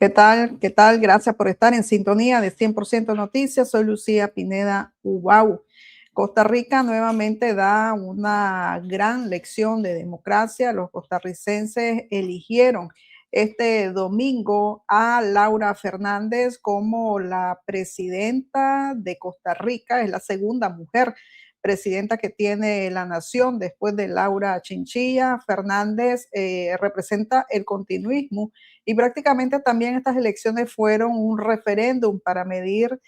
¿Qué tal? ¿Qué tal? Gracias por estar en sintonía de 100% Noticias. Soy Lucía Pineda Ubau. Costa Rica nuevamente da una gran lección de democracia. Los costarricenses eligieron este domingo a Laura Fernández como la presidenta de Costa Rica. Es la segunda mujer presidenta que tiene la nación después de Laura Chinchilla. Fernández representa el continuismo y prácticamente también estas elecciones fueron un referéndum para medir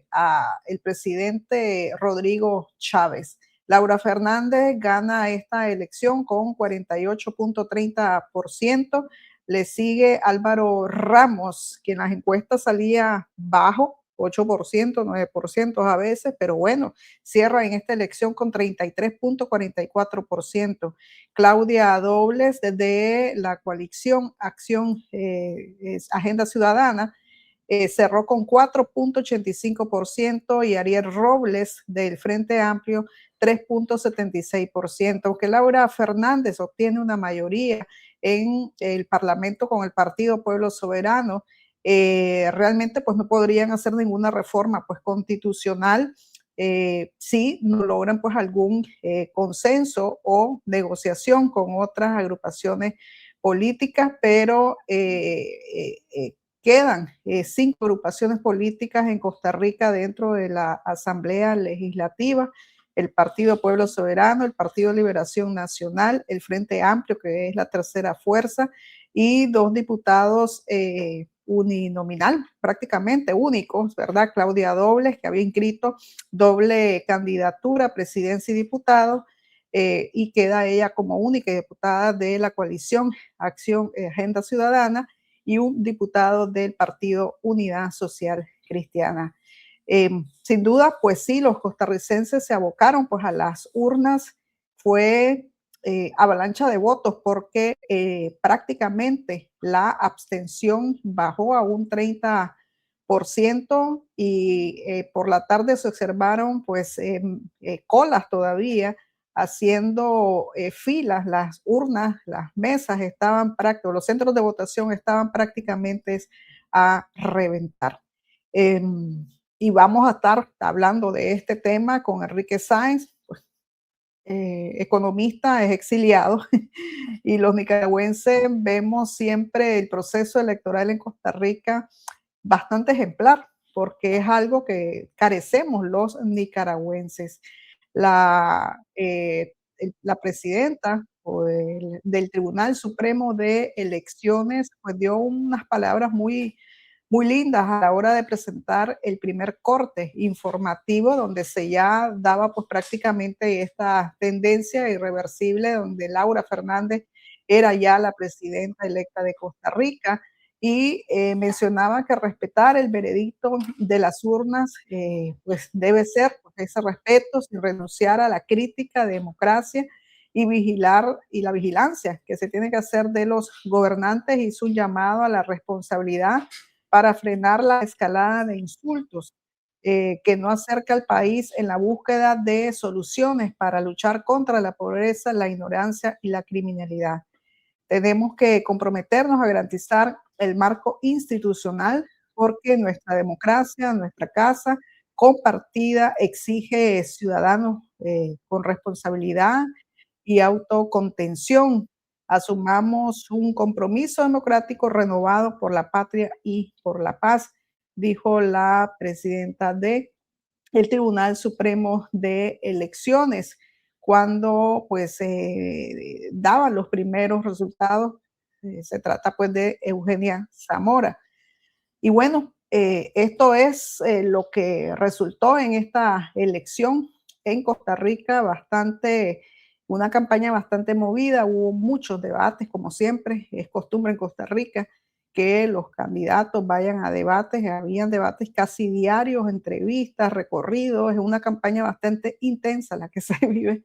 a el presidente Rodrigo Chávez. Laura Fernández gana esta elección con 48.30%. Le sigue Álvaro Ramos, que en las encuestas salía bajo, 8%, 9% a veces, pero bueno, cierra en esta elección con 33.44%. Claudia Dobles de la coalición Acción Agenda Ciudadana cerró con 4.85% y Ariel Robles del Frente Amplio 3.76%. Aunque Laura Fernández obtiene una mayoría en el Parlamento con el Partido Pueblo Soberano, realmente pues no podrían hacer ninguna reforma pues constitucional si no logran pues algún consenso o negociación con otras agrupaciones políticas, pero quedan 5 agrupaciones políticas en Costa Rica dentro de la Asamblea Legislativa: el Partido Pueblo Soberano, el Partido Liberación Nacional, el Frente Amplio, que es la tercera fuerza, y 2 diputados uninominal, prácticamente únicos, ¿verdad? Claudia Dobles, que había inscrito doble candidatura a presidencia y diputado, y queda ella como única diputada de la coalición Acción Agenda Ciudadana y un diputado del Partido Unidad Social Cristiana. Sin duda, pues sí, los costarricenses se abocaron pues a las urnas. Fue avalancha de votos porque prácticamente la abstención bajó a un 30% y por la tarde se observaron pues colas todavía haciendo filas. Las urnas, las mesas estaban prácticamente, los centros de votación estaban prácticamente a reventar. Y vamos a estar hablando de este tema con Enrique Sáenz, pues, economista, es exiliado, y los nicaragüenses vemos siempre el proceso electoral en Costa Rica bastante ejemplar, porque es algo que carecemos los nicaragüenses. La presidenta del Tribunal Supremo de Elecciones pues dio unas palabras muy lindas a la hora de presentar el primer corte informativo, donde se ya daba pues prácticamente esta tendencia irreversible, donde Laura Fernández era ya la presidenta electa de Costa Rica, y mencionaba que respetar el veredicto de las urnas pues debe ser pues, ese respeto sin renunciar a la crítica, democracia y vigilar y la vigilancia que se tiene que hacer de los gobernantes, y su llamado a la responsabilidad para frenar la escalada de insultos que no acerca al país en la búsqueda de soluciones para luchar contra la pobreza, la ignorancia y la criminalidad. Tenemos que comprometernos a garantizar el marco institucional porque nuestra democracia, nuestra casa compartida exige ciudadanos con responsabilidad y autocontención. Asumamos un compromiso democrático renovado por la patria y por la paz, dijo la presidenta del Tribunal Supremo de Elecciones, cuando pues daban los primeros resultados. Se trata pues de Eugenia Zamora. Y bueno, esto es lo que resultó en esta elección en Costa Rica, una campaña bastante movida. Hubo muchos debates, como siempre, es costumbre en Costa Rica que los candidatos vayan a debates. Habían debates casi diarios, entrevistas, recorridos. Es una campaña bastante intensa la que se vive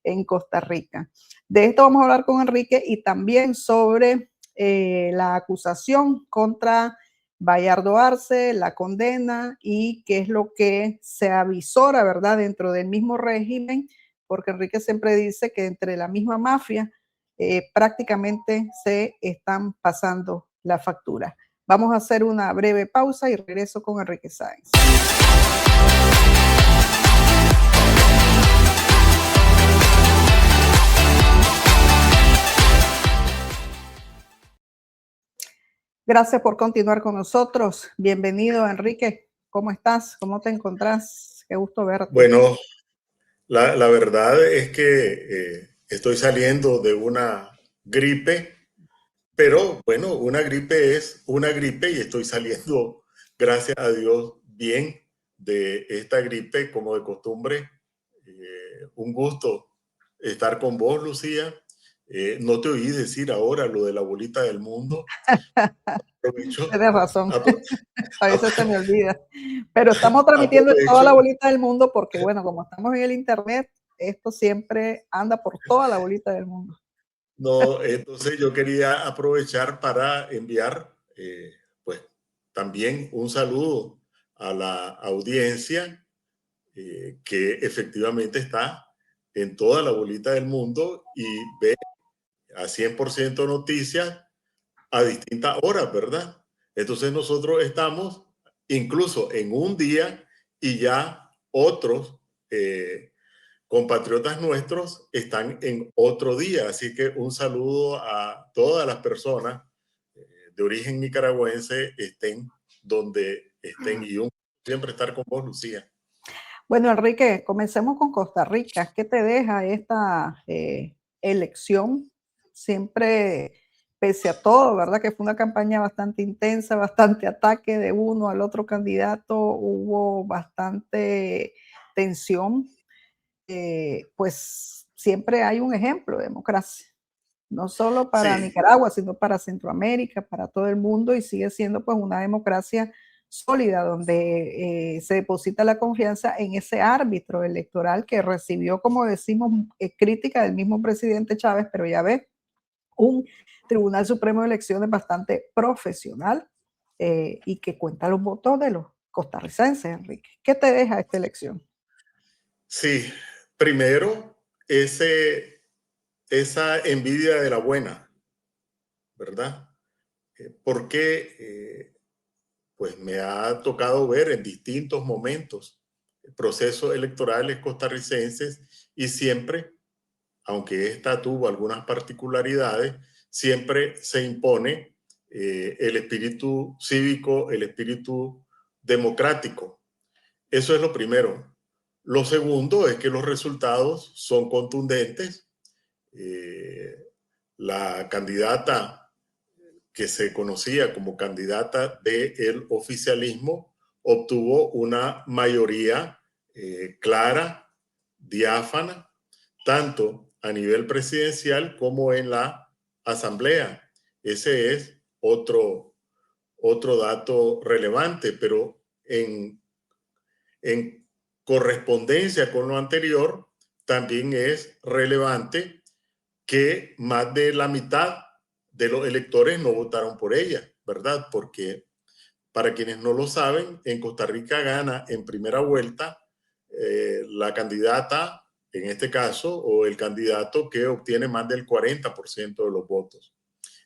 en Costa Rica. De esto vamos a hablar con Enrique, y también sobre la acusación contra Bayardo Arce, la condena y qué es lo que se avisora, ¿verdad?, dentro del mismo régimen, porque Enrique siempre dice que entre la misma mafia prácticamente se están pasando la factura. Vamos a hacer una breve pausa y regreso con Enrique Sáenz. Gracias por continuar con nosotros. Bienvenido, Enrique. ¿Cómo estás? ¿Cómo te encontrás? Qué gusto verte. Bueno, la verdad es que estoy saliendo de una gripe, pero bueno, una gripe es una gripe y estoy saliendo, gracias a Dios, bien de esta gripe como de costumbre. Un gusto estar con vos, Lucía. No te oí decir ahora lo de la bolita del mundo. Aprovecho, Tienes razón. apro- A veces se me olvida. Pero estamos transmitiendo en toda aprovecho. la bolita del mundo porque, bueno, como estamos en el internet, esto siempre anda por toda la bolita del mundo. No, entonces yo quería aprovechar para enviar, pues, también un saludo a la audiencia que efectivamente está en toda la bolita del mundo y ve a 100% noticias a distintas horas, ¿verdad? Entonces nosotros estamos incluso en un día y ya otros compatriotas nuestros están en otro día. Así que un saludo a todas las personas de origen nicaragüense, estén donde estén. Y un siempre estar con vos, Lucía. Bueno, Enrique, comencemos con Costa Rica. ¿Qué te deja esta elección? Siempre, pese a todo, ¿verdad? Que fue una campaña bastante intensa, bastante ataque de uno al otro candidato, hubo bastante tensión. Pues siempre hay un ejemplo de democracia, no solo para Sí, Nicaragua, sino para Centroamérica, para todo el mundo, y sigue siendo pues una democracia sólida, donde se deposita la confianza en ese árbitro electoral que recibió, como decimos, crítica del mismo presidente Chávez, pero ya ve, un Tribunal Supremo de Elecciones bastante profesional y que cuenta los votos de los costarricenses, Enrique. ¿Qué te deja esta elección? sí. Primero, esa envidia de la buena, ¿verdad? Porque pues me ha tocado ver en distintos momentos procesos electorales costarricenses y siempre, aunque esta tuvo algunas particularidades, siempre se impone el espíritu cívico, el espíritu democrático. Eso es lo primero. Lo segundo es que los resultados son contundentes. Eh, la candidata que se conocía como candidata del oficialismo obtuvo una mayoría clara, diáfana, tanto a nivel presidencial como en la asamblea. Ese es otro dato relevante, pero en correspondencia con lo anterior, también es relevante que más de la mitad de los electores no votaron por ella, ¿verdad? Porque para quienes no lo saben, en Costa Rica gana en primera vuelta la candidata, en este caso, o el candidato que obtiene más del 40% de los votos.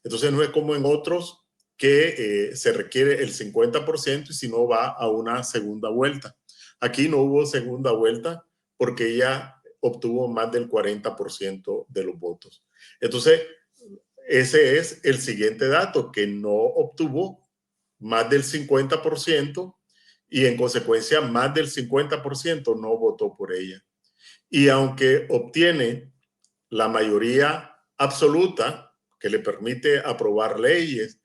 Entonces no es como en otros que se requiere el 50% y si no va a una segunda vuelta. Aquí no hubo segunda vuelta porque ella obtuvo más del 40% de los votos. Entonces, ese es el siguiente dato, que no obtuvo más del 50% y en consecuencia más del 50% no votó por ella. Y aunque obtiene la mayoría absoluta que le permite aprobar leyes,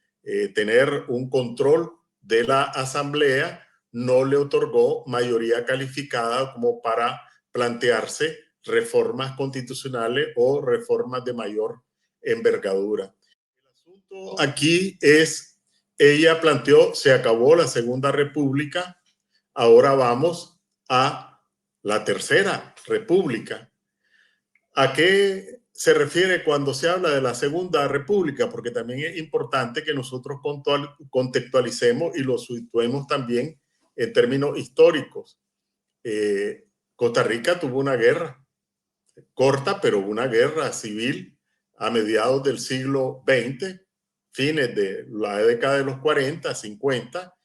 tener un control de la asamblea, no le otorgó mayoría calificada como para plantearse reformas constitucionales o reformas de mayor envergadura. El asunto aquí es, ella planteó, se acabó la Segunda República, ahora vamos a la Tercera República. ¿A qué se refiere cuando se habla de la Segunda República? Porque también es importante que nosotros contextualicemos y lo situemos también en términos históricos. Costa Rica tuvo una guerra corta, pero una guerra civil a mediados del siglo XX, fines de la década de los 40, 50,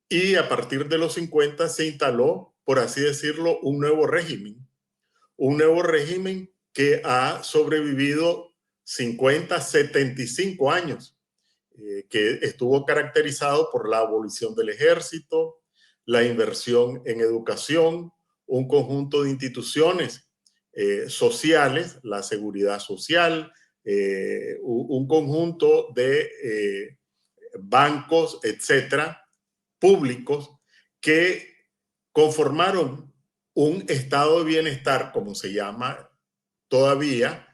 y a partir de los 50 se instaló, por así decirlo, un nuevo régimen que ha sobrevivido 50, 75 años, que estuvo caracterizado por la abolición del ejército, la inversión en educación, un conjunto de instituciones sociales, la seguridad social, un conjunto de bancos, etcétera, públicos, que conformaron un estado de bienestar, como se llama todavía,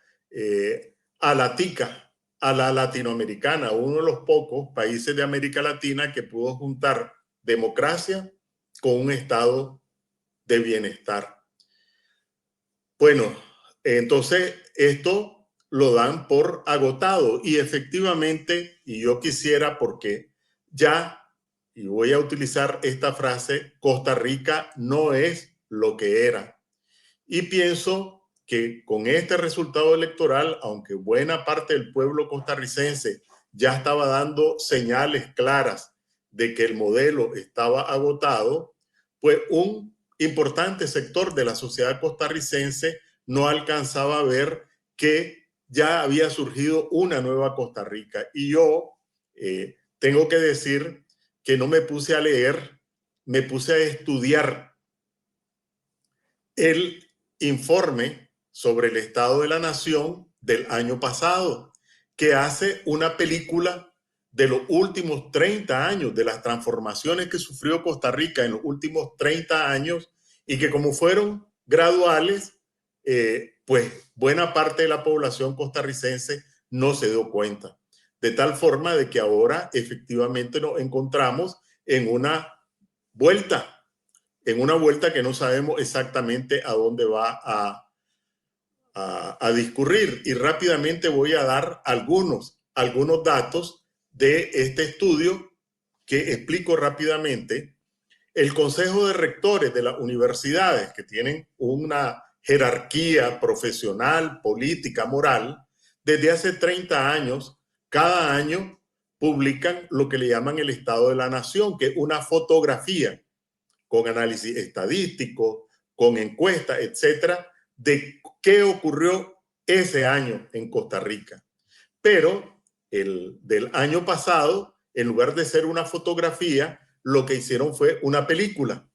a la tica, a la latinoamericana, uno de los pocos países de América Latina que pudo juntar democracia con un estado de bienestar. Bueno, entonces esto lo dan por agotado y efectivamente, y yo quisiera, porque ya, y voy a utilizar esta frase, Costa Rica no es lo que era. Y pienso que con este resultado electoral, aunque buena parte del pueblo costarricense ya estaba dando señales claras de que el modelo estaba agotado, pues un importante sector de la sociedad costarricense no alcanzaba a ver que ya había surgido una nueva Costa Rica. Y yo tengo que decir que no me puse a leer, me puse a estudiar el informe sobre el estado de la nación del año pasado, que hace una película de los últimos 30 años, de las transformaciones que sufrió Costa Rica en los últimos 30 años y que como fueron graduales, pues buena parte de la población costarricense no se dio cuenta. De tal forma de que ahora efectivamente nos encontramos en una vuelta que no sabemos exactamente a dónde va a discurrir. Y rápidamente voy a dar algunos datos de este estudio que explico rápidamente. El Consejo de Rectores de las universidades, que tienen una jerarquía profesional, política, moral, desde hace 30 años, cada año publican lo que le llaman el Estado de la Nación, que es una fotografía con análisis estadístico, con encuestas, etcétera, de qué ocurrió ese año en Costa Rica. Pero el del año pasado, en lugar de ser una fotografía, lo que hicieron fue una película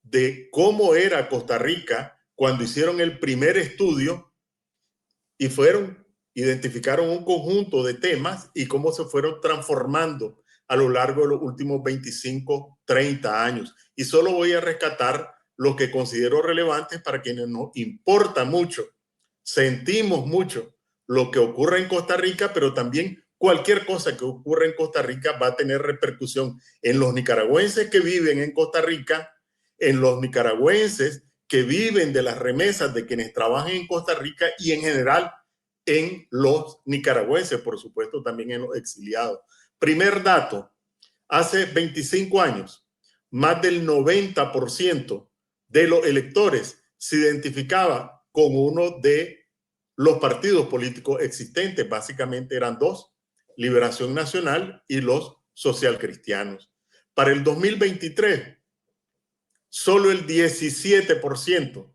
de cómo era Costa Rica cuando hicieron el primer estudio y identificaron un conjunto de temas y cómo se fueron transformando a lo largo de los últimos 25, 30 años. Y solo voy a rescatar lo que considero relevantes para quienes nos importa mucho, sentimos mucho lo que ocurre en Costa Rica, pero también cualquier cosa que ocurra en Costa Rica va a tener repercusión en los nicaragüenses que viven en Costa Rica, en los nicaragüenses que viven de las remesas de quienes trabajan en Costa Rica y en general en los nicaragüenses, por supuesto también en los exiliados. Primer dato, hace 25 años, más del 90% de los electores se identificaba con uno de los partidos políticos existentes. Básicamente eran dos, Liberación Nacional y los socialcristianos. Para el 2023, solo el 17%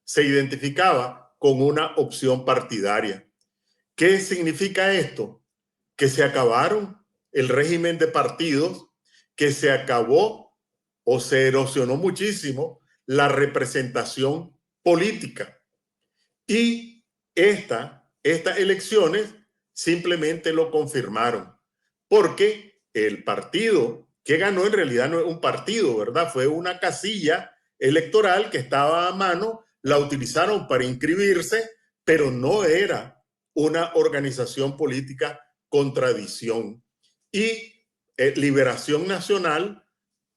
se identificaba con una opción partidaria. ¿Qué significa esto? Que se acabaron el régimen de partidos, que se acabó o se erosionó muchísimo la representación política. Y estas elecciones simplemente lo confirmaron, porque el partido que ganó en realidad no es un partido, ¿verdad? Fue una casilla electoral que estaba a mano, la utilizaron para inscribirse, pero no era una organización política con tradición. Y Liberación Nacional,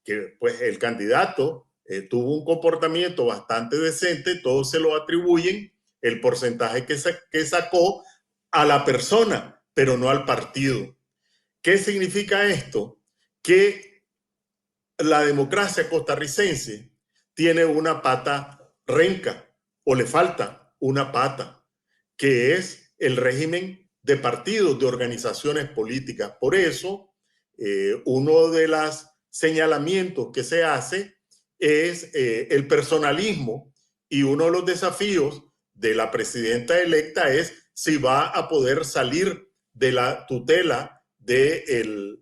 que pues el candidato tuvo un comportamiento bastante decente, todos se lo atribuyen el porcentaje que sacó a la persona, pero no al partido. ¿Qué significa esto? Que la democracia costarricense tiene una pata renca o le falta una pata, que es el régimen de partidos, de organizaciones políticas. Por eso, uno de los señalamientos que se hace es el personalismo, y uno de los desafíos de la presidenta electa es si va a poder salir de la tutela del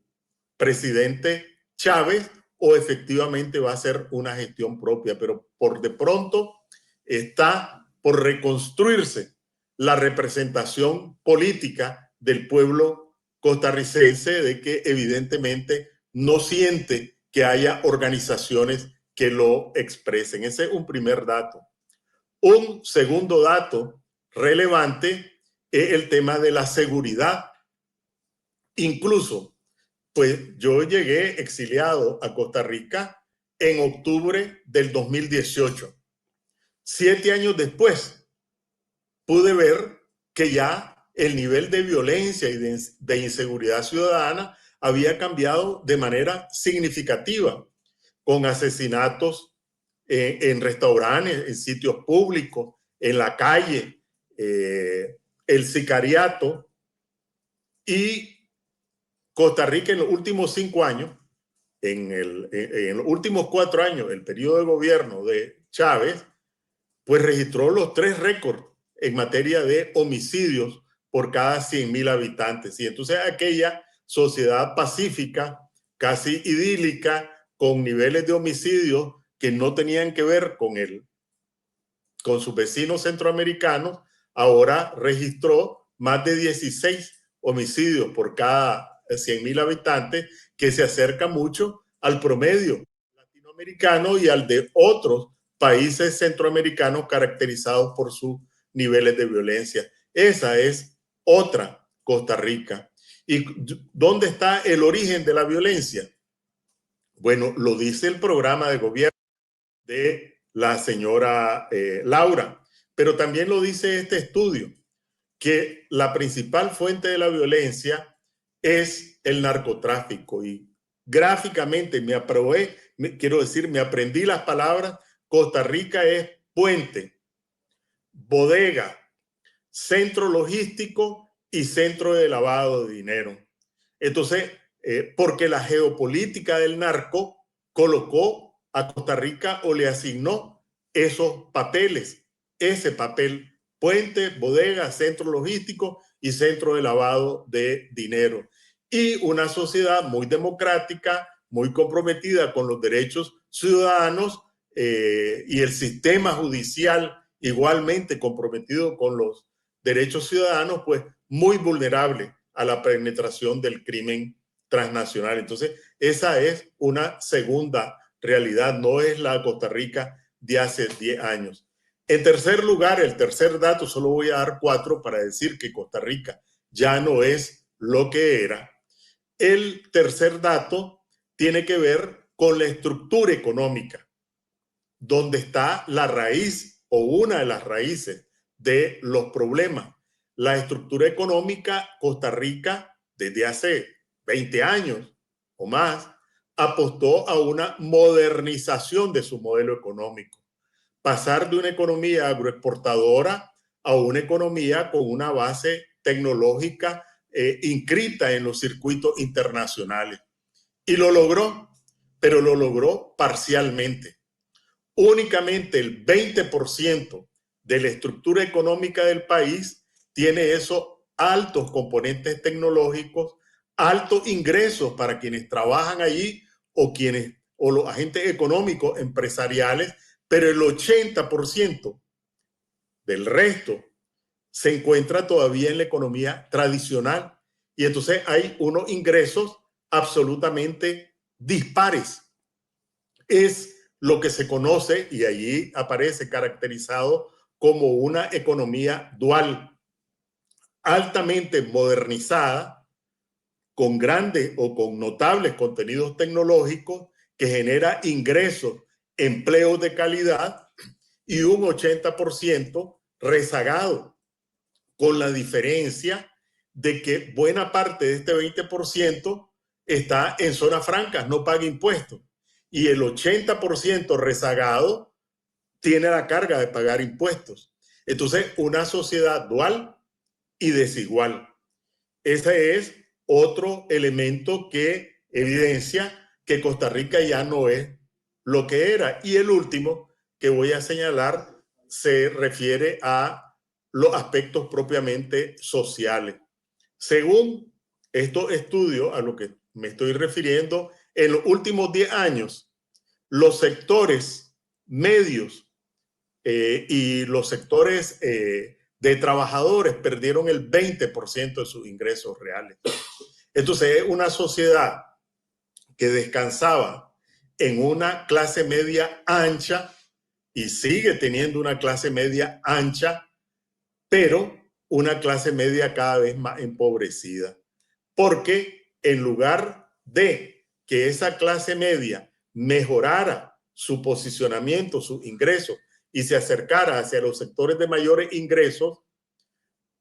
presidente Chávez o efectivamente va a ser una gestión propia. Pero por de pronto está por reconstruirse la representación política del pueblo costarricense, de que evidentemente no siente que haya organizaciones que lo expresen. Ese es un primer dato. Un segundo dato relevante es el tema de la seguridad. Incluso, pues yo llegué exiliado a Costa Rica en octubre del 2018. 7 años después, pude ver que ya el nivel de violencia y de inseguridad ciudadana había cambiado de manera significativa, con asesinatos en restaurantes, en sitios públicos, en la calle, el sicariato. Y Costa Rica en los últimos 5 años, en los últimos 4 años, el periodo de gobierno de Chávez, pues registró los 3 récords en materia de homicidios por cada 100,000 habitantes. Y entonces aquella sociedad pacífica, casi idílica, con niveles de homicidios que no tenían que ver con sus vecinos centroamericanos, ahora registró más de 16 homicidios por cada 100,000 habitantes, que se acerca mucho al promedio latinoamericano y al de otros países centroamericanos caracterizados por sus niveles de violencia. Esa es otra Costa Rica. ¿Y dónde está el origen de la violencia? Bueno, lo dice el programa de gobierno de la señora Laura, pero también lo dice este estudio, que la principal fuente de la violencia es el narcotráfico. Y gráficamente me aprendí las palabras. Costa Rica es puente, bodega, centro logístico y centro de lavado de dinero. Entonces, porque la geopolítica del narco colocó a Costa Rica o le asignó esos papeles, ese papel: puente, bodega, centro logístico y centro de lavado de dinero. Y una sociedad muy democrática, muy comprometida con los derechos ciudadanos, y el sistema judicial igualmente comprometido con los derechos ciudadanos, pues muy vulnerable a la penetración del crimen transnacional. Entonces, esa es una segunda realidad, no es la Costa Rica de hace 10 años. En tercer lugar, el tercer dato, solo voy a dar 4 para decir que Costa Rica ya no es lo que era. El tercer dato tiene que ver con la estructura económica, donde está la raíz o una de las raíces de los problemas. La estructura económica, Costa Rica, desde hace 20 años o más, apostó a una modernización de su modelo económico. Pasar de una economía agroexportadora a una economía con una base tecnológica inscrita en los circuitos internacionales. Y lo logró, pero lo logró parcialmente. Únicamente el 20% de la estructura económica del país tiene esos altos componentes tecnológicos, altos ingresos para quienes trabajan allí o los agentes económicos empresariales, pero el 80% del resto se encuentra todavía en la economía tradicional, y entonces hay unos ingresos absolutamente dispares. Es lo que se conoce, y allí aparece caracterizado como una economía dual, altamente modernizada, con grandes o con notables contenidos tecnológicos, que genera ingresos, empleos de calidad, y un 80% rezagado, con la diferencia de que buena parte de este 20% está en zonas francas, no paga impuestos, y el 80% rezagado tiene la carga de pagar impuestos. Entonces, una sociedad dual y desigual. ese es otro elemento que evidencia que Costa Rica ya no es lo que era. Y el último que voy a señalar se refiere a los aspectos propiamente sociales. Según estos estudios a lo que me estoy refiriendo, en los últimos 10 años, los sectores medios y los sectores de trabajadores perdieron el 20% de sus ingresos reales. Entonces, es una sociedad que descansaba en una clase media ancha y sigue teniendo una clase media ancha, pero una clase media cada vez más empobrecida. Porque en lugar de que esa clase media mejorara su posicionamiento, sus ingresos y se acercara hacia los sectores de mayores ingresos,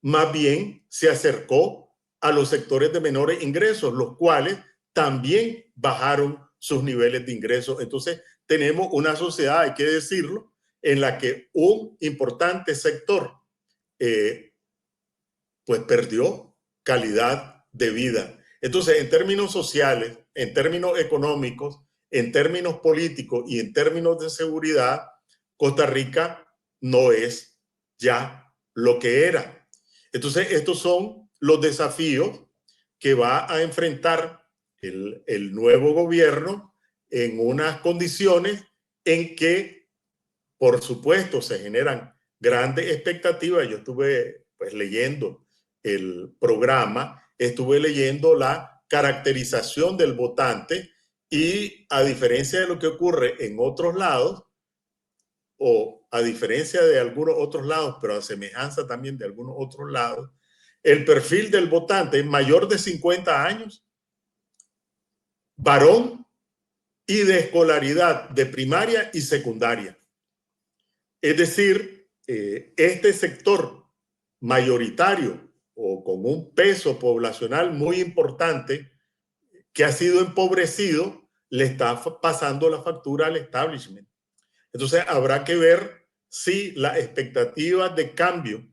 más bien se acercó a los sectores de menores ingresos, los cuales también bajaron sus niveles de ingresos. Entonces, tenemos una sociedad, hay que decirlo, en la que un importante sector pues perdió calidad de vida. Entonces, en términos sociales, en términos económicos, en términos políticos y en términos de seguridad, Costa Rica no es ya lo que era. Entonces, estos son los desafíos que va a enfrentar el nuevo gobierno en unas condiciones en que, por supuesto, se generan grandes expectativas. Yo estuve pues leyendo el programa, estuve leyendo la caracterización del votante y a diferencia de lo que ocurre en otros lados, o a diferencia de algunos otros lados, pero a semejanza también de algunos otros lados, el perfil del votante es mayor de 50 años, varón y de escolaridad de primaria y secundaria. Es decir, este sector mayoritario o con un peso poblacional muy importante que ha sido empobrecido, le está pasando la factura al establishment. Entonces habrá que ver si las expectativas de cambio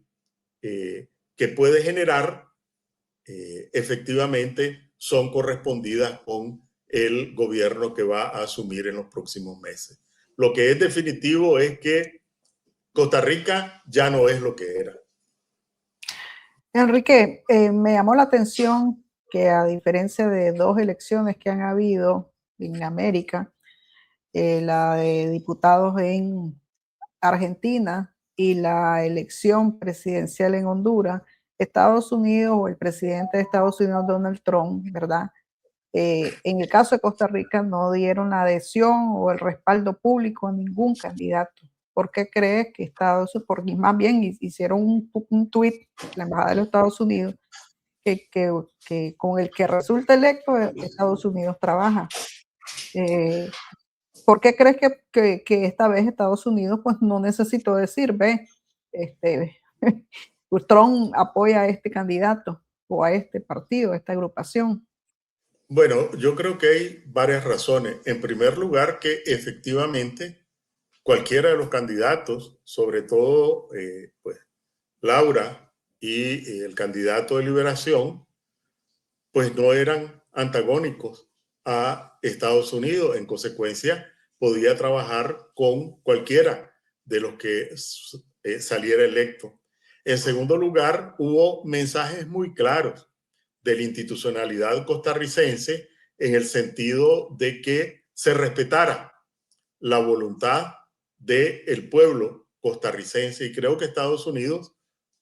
que puede generar efectivamente son correspondidas con el gobierno que va a asumir en los próximos meses. Lo que es definitivo es que Costa Rica ya no es lo que era. Enrique, me llamó la atención que a diferencia de dos elecciones que han habido en América, la de diputados en Argentina y la elección presidencial en Honduras, Estados Unidos o el presidente de Estados Unidos, Donald Trump, ¿verdad? En el caso de Costa Rica no dieron la adhesión o el respaldo público a ningún candidato. ¿Por qué crees que Estados Unidos, porque más bien hicieron un tuit, la Embajada de los Estados Unidos, que con el que resulta electo Estados Unidos trabaja? ¿Por qué crees que esta vez Estados Unidos pues no necesitó decir, ve, pues Trump apoya a este candidato o a este partido, a esta agrupación? Bueno, yo creo que hay varias razones. En primer lugar, que efectivamente cualquiera de los candidatos, sobre todo pues Laura y el candidato de Liberación, pues no eran antagónicos a Estados Unidos. En consecuencia, podía trabajar con cualquiera de los que saliera electo. En segundo lugar, hubo mensajes muy claros de la institucionalidad costarricense en el sentido de que se respetara la voluntad del pueblo costarricense y creo que Estados Unidos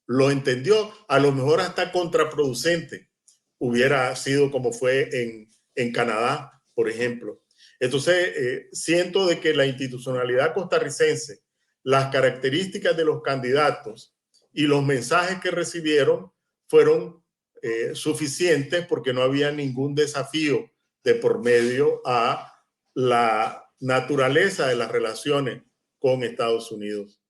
lo entendió, a lo mejor hasta contraproducente hubiera sido como fue en Canadá, por ejemplo. Entonces, siento de que la institucionalidad costarricense, las características de los candidatos y los mensajes que recibieron fueron suficientes porque no había ningún desafío de por medio a la naturaleza de las relaciones con Estados Unidos.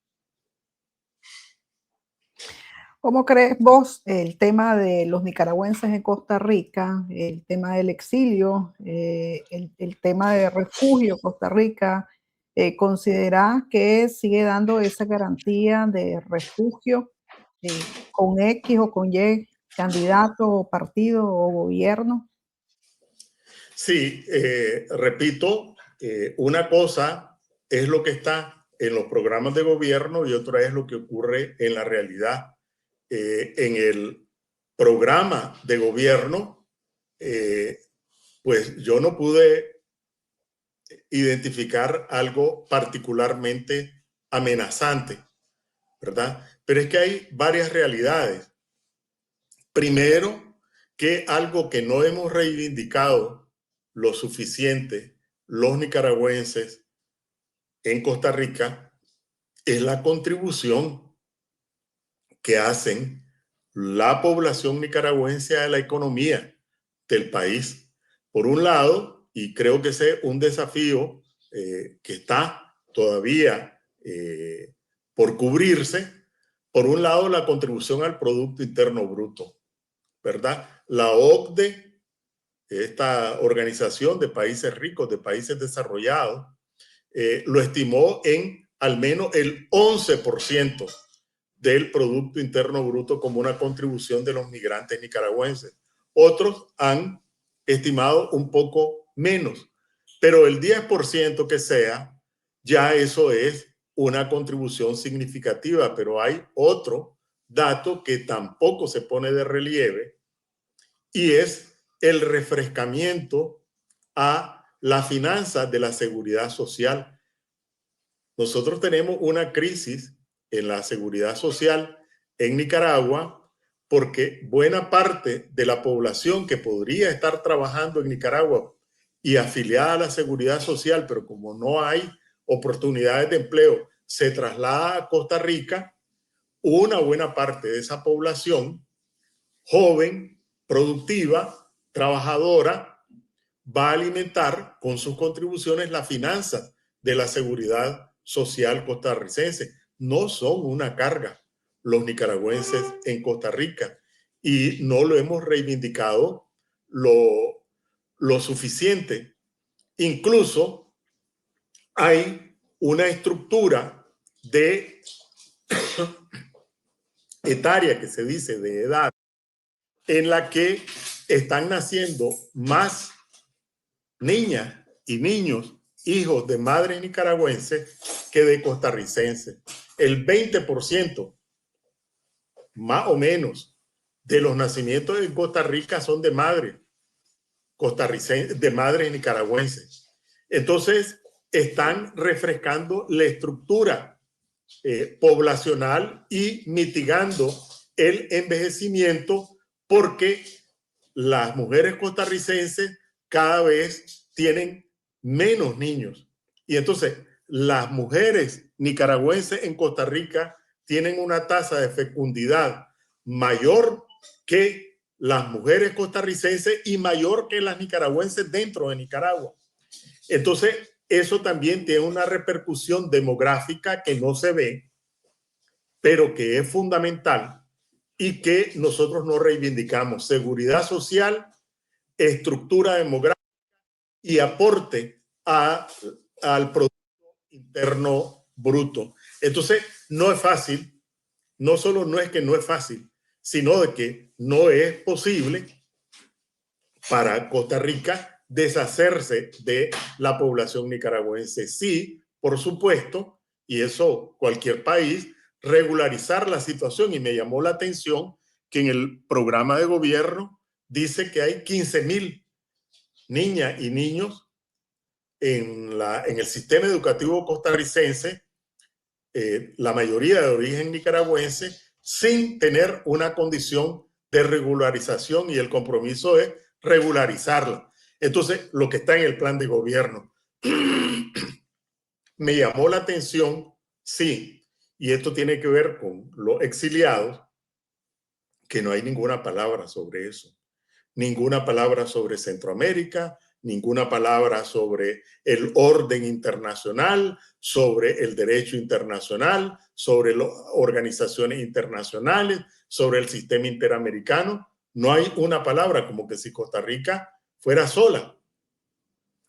¿Cómo crees vos el tema de los nicaragüenses en Costa Rica, el tema del exilio, el tema de refugio Costa Rica? ¿Considerás que sigue dando esa garantía de refugio con X o con Y candidato, partido o gobierno? Sí, repito, una cosa es lo que está en los programas de gobierno y otra es lo que ocurre en la realidad. En el programa de gobierno, pues yo no pude identificar algo particularmente amenazante, ¿verdad? Pero es que hay varias realidades. Primero, que algo que no hemos reivindicado lo suficiente los nicaragüenses en Costa Rica es la contribución que hacen la población nicaragüense a la economía del país. Por un lado, y creo que ese es un desafío que está todavía por cubrirse, por un lado la contribución al Producto Interno Bruto, ¿verdad? La OCDE, esta organización de países ricos, de países desarrollados, lo estimó en al menos el 11% del Producto Interno Bruto como una contribución de los migrantes nicaragüenses. Otros han estimado un poco menos, pero el 10% que sea, ya eso es una contribución significativa, pero hay otro dato que tampoco se pone de relieve y es el refrescamiento a la finanza de la seguridad social. Nosotros tenemos una crisis en la seguridad social en Nicaragua porque buena parte de la población que podría estar trabajando en Nicaragua y afiliada a la seguridad social, pero como no hay oportunidades de empleo, se traslada a Costa Rica. Una buena parte de esa población joven, productiva, trabajadora, va a alimentar con sus contribuciones las finanzas de la seguridad social costarricense. No son una carga los nicaragüenses en Costa Rica y no lo hemos reivindicado lo suficiente. Incluso hay una estructura de etaria que se dice de edad en la que están naciendo más niñas y niños hijos de madres nicaragüenses que de costarricenses. El 20% más o menos de los nacimientos en Costa Rica son de madres costarricenses, de madres nicaragüenses. Entonces, están refrescando la estructura poblacional y mitigando el envejecimiento porque las mujeres costarricenses cada vez tienen menos niños. Y entonces las mujeres nicaragüenses en Costa Rica tienen una tasa de fecundidad mayor que las mujeres costarricenses y mayor que las nicaragüenses dentro de Nicaragua. Entonces, eso también tiene una repercusión demográfica que no se ve, pero que es fundamental y que nosotros no reivindicamos. Seguridad social, estructura demográfica y aporte al Producto Interno Bruto. Entonces, no es fácil, no solo no es que no es fácil, sino de que no es posible para Costa Rica deshacerse de la población nicaragüense. Sí, por supuesto, y eso cualquier país, regularizar la situación. Y me llamó la atención que en el programa de gobierno dice que hay 15,000 niñas y niños en el sistema educativo costarricense, la mayoría de origen nicaragüense, sin tener una condición de regularización y el compromiso es regularizarla. Entonces, lo que está en el plan de gobierno me llamó la atención, sí, y esto tiene que ver con los exiliados, que no hay ninguna palabra sobre eso, ninguna palabra sobre Centroamérica, ninguna palabra sobre el orden internacional, sobre el derecho internacional, sobre las organizaciones internacionales, sobre el sistema interamericano. No hay una palabra, como que si Costa Rica fuera sola.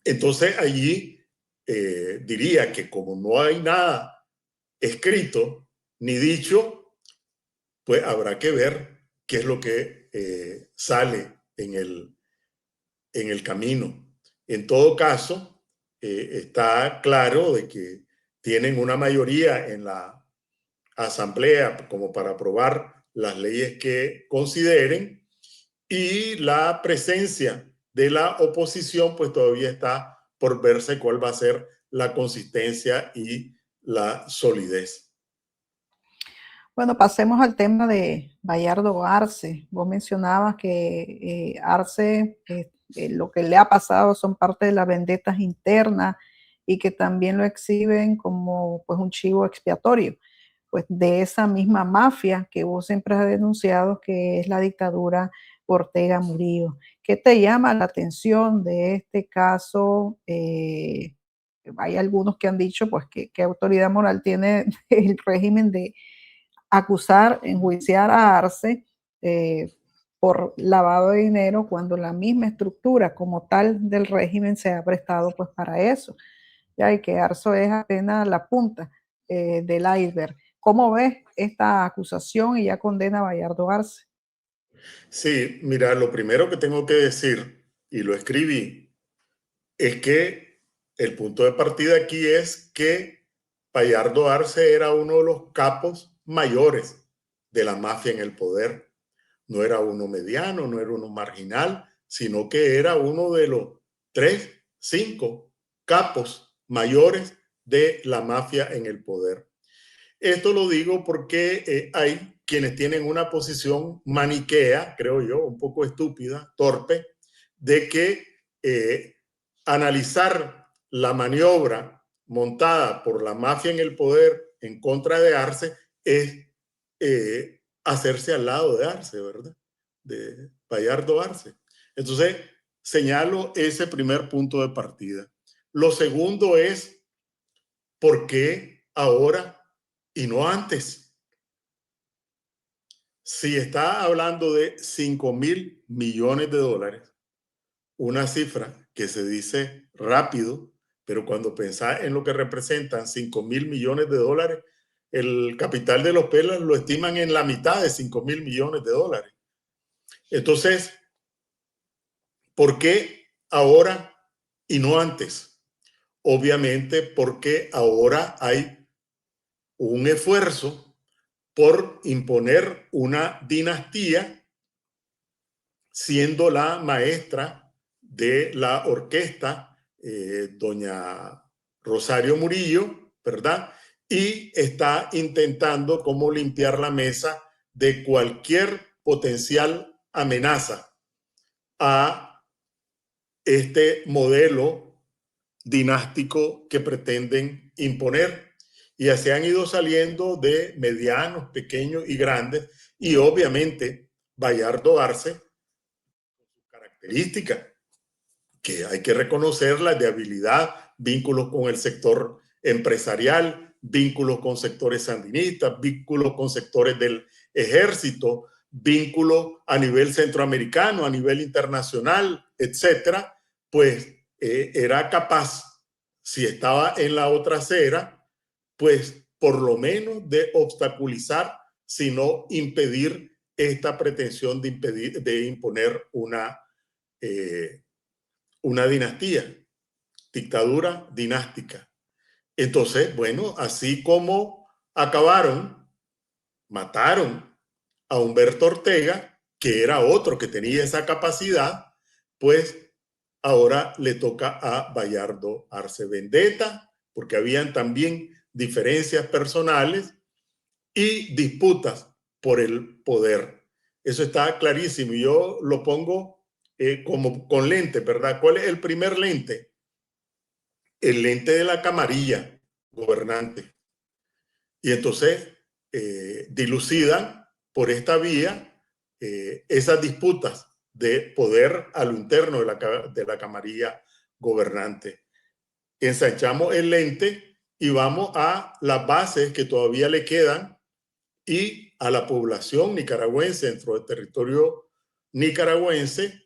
Entonces allí diría que como no hay nada escrito ni dicho, pues habrá que ver qué es lo que sale en el camino. En todo caso, está claro de que tienen una mayoría en la asamblea como para aprobar las leyes que consideren, y la presencia de la oposición pues todavía está por verse cuál va a ser la consistencia y la solidez. Bueno, pasemos al tema de Bayardo Arce. Vos mencionabas que Arce, lo que le ha pasado son parte de las vendetas internas y que también lo exhiben como pues un chivo expiatorio, pues de esa misma mafia que vos siempre has denunciado, que es la dictadura Ortega Murillo. ¿Qué te llama la atención de este caso? Hay algunos que han dicho pues qué autoridad moral tiene el régimen de acusar, enjuiciar a Arce por lavado de dinero cuando la misma estructura como tal del régimen se ha prestado pues para eso. Ya, y que Arce es apenas la punta del iceberg. ¿Cómo ves esta acusación y ya condena a Bayardo Arce? Sí, mira, lo primero que tengo que decir, y lo escribí, es que el punto de partida aquí es que Bayardo Arce era uno de los capos mayores de la mafia en el poder. No era uno mediano, no era uno marginal, sino que era uno de los 3, 5 capos mayores de la mafia en el poder. Esto lo digo porque hay quienes tienen una posición maniquea, creo yo, un poco estúpida, torpe, de que analizar la maniobra montada por la mafia en el poder en contra de Arce es hacerse al lado de Arce, ¿verdad? De Bayardo Arce. Entonces, señalo ese primer punto de partida. Lo segundo es por qué ahora y no antes. Si está hablando de 5.000 millones de dólares, una cifra que se dice rápido, pero cuando pensás en lo que representan 5.000 millones de dólares, el capital de los Pelas lo estiman en la mitad de 5.000 millones de dólares. Entonces, ¿por qué ahora y no antes? Obviamente porque ahora hay un esfuerzo por imponer una dinastía, siendo la maestra de la orquesta, doña Rosario Murillo, ¿verdad? Y está intentando como limpiar la mesa de cualquier potencial amenaza a este modelo dinástico que pretenden imponer. Y así han ido saliendo de medianos, pequeños y grandes, y obviamente Bayardo Arce, característica que hay que reconocerla, de habilidad, vínculos con el sector empresarial, vínculos con sectores sandinistas, vínculos con sectores del ejército, vínculos a nivel centroamericano, a nivel internacional, etcétera, pues era capaz, si estaba en la otra acera, pues por lo menos de obstaculizar, sino impedir esta pretensión de imponer una dinastía, dictadura dinástica. Entonces, bueno, así como acabaron, mataron a Humberto Ortega, que era otro que tenía esa capacidad, pues ahora le toca a Bayardo Arce. Vendetta, porque habían también diferencias personales y disputas por el poder. Eso está clarísimo. Y yo lo pongo como con lente, ¿verdad? ¿Cuál es el primer lente? El lente de la camarilla gobernante. Y entonces dilucidan por esta vía esas disputas de poder a lo interno de la camarilla gobernante. Ensanchamos el lente y vamos a las bases que todavía le quedan y a la población nicaragüense dentro del territorio nicaragüense,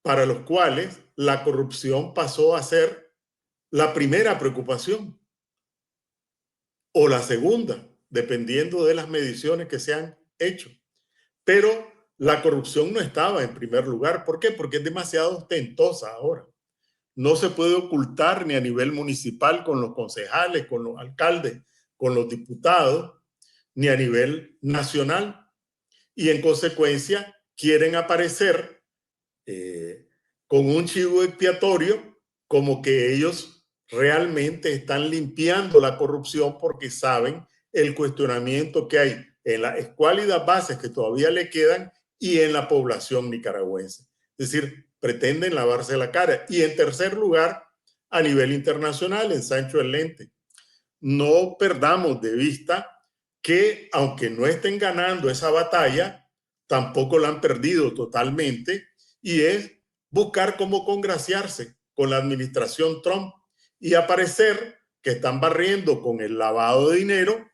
para los cuales la corrupción pasó a ser la primera preocupación o la segunda, dependiendo de las mediciones que se han hecho. Pero la corrupción no estaba en primer lugar. ¿Por qué? Porque es demasiado ostentosa ahora. No se puede ocultar ni a nivel municipal con los concejales, con los alcaldes, con los diputados, ni a nivel nacional. Y en consecuencia quieren aparecer con un chivo expiatorio como que ellos realmente están limpiando la corrupción porque saben el cuestionamiento que hay en las escuálidas bases que todavía le quedan y en la población nicaragüense. Es decir, pretenden lavarse la cara. Y en tercer lugar, a nivel internacional, en Sancho el Lente. No perdamos de vista que aunque no estén ganando esa batalla, tampoco la han perdido totalmente, y es buscar cómo congraciarse con la administración Trump y aparecer que están barriendo con el lavado de dinero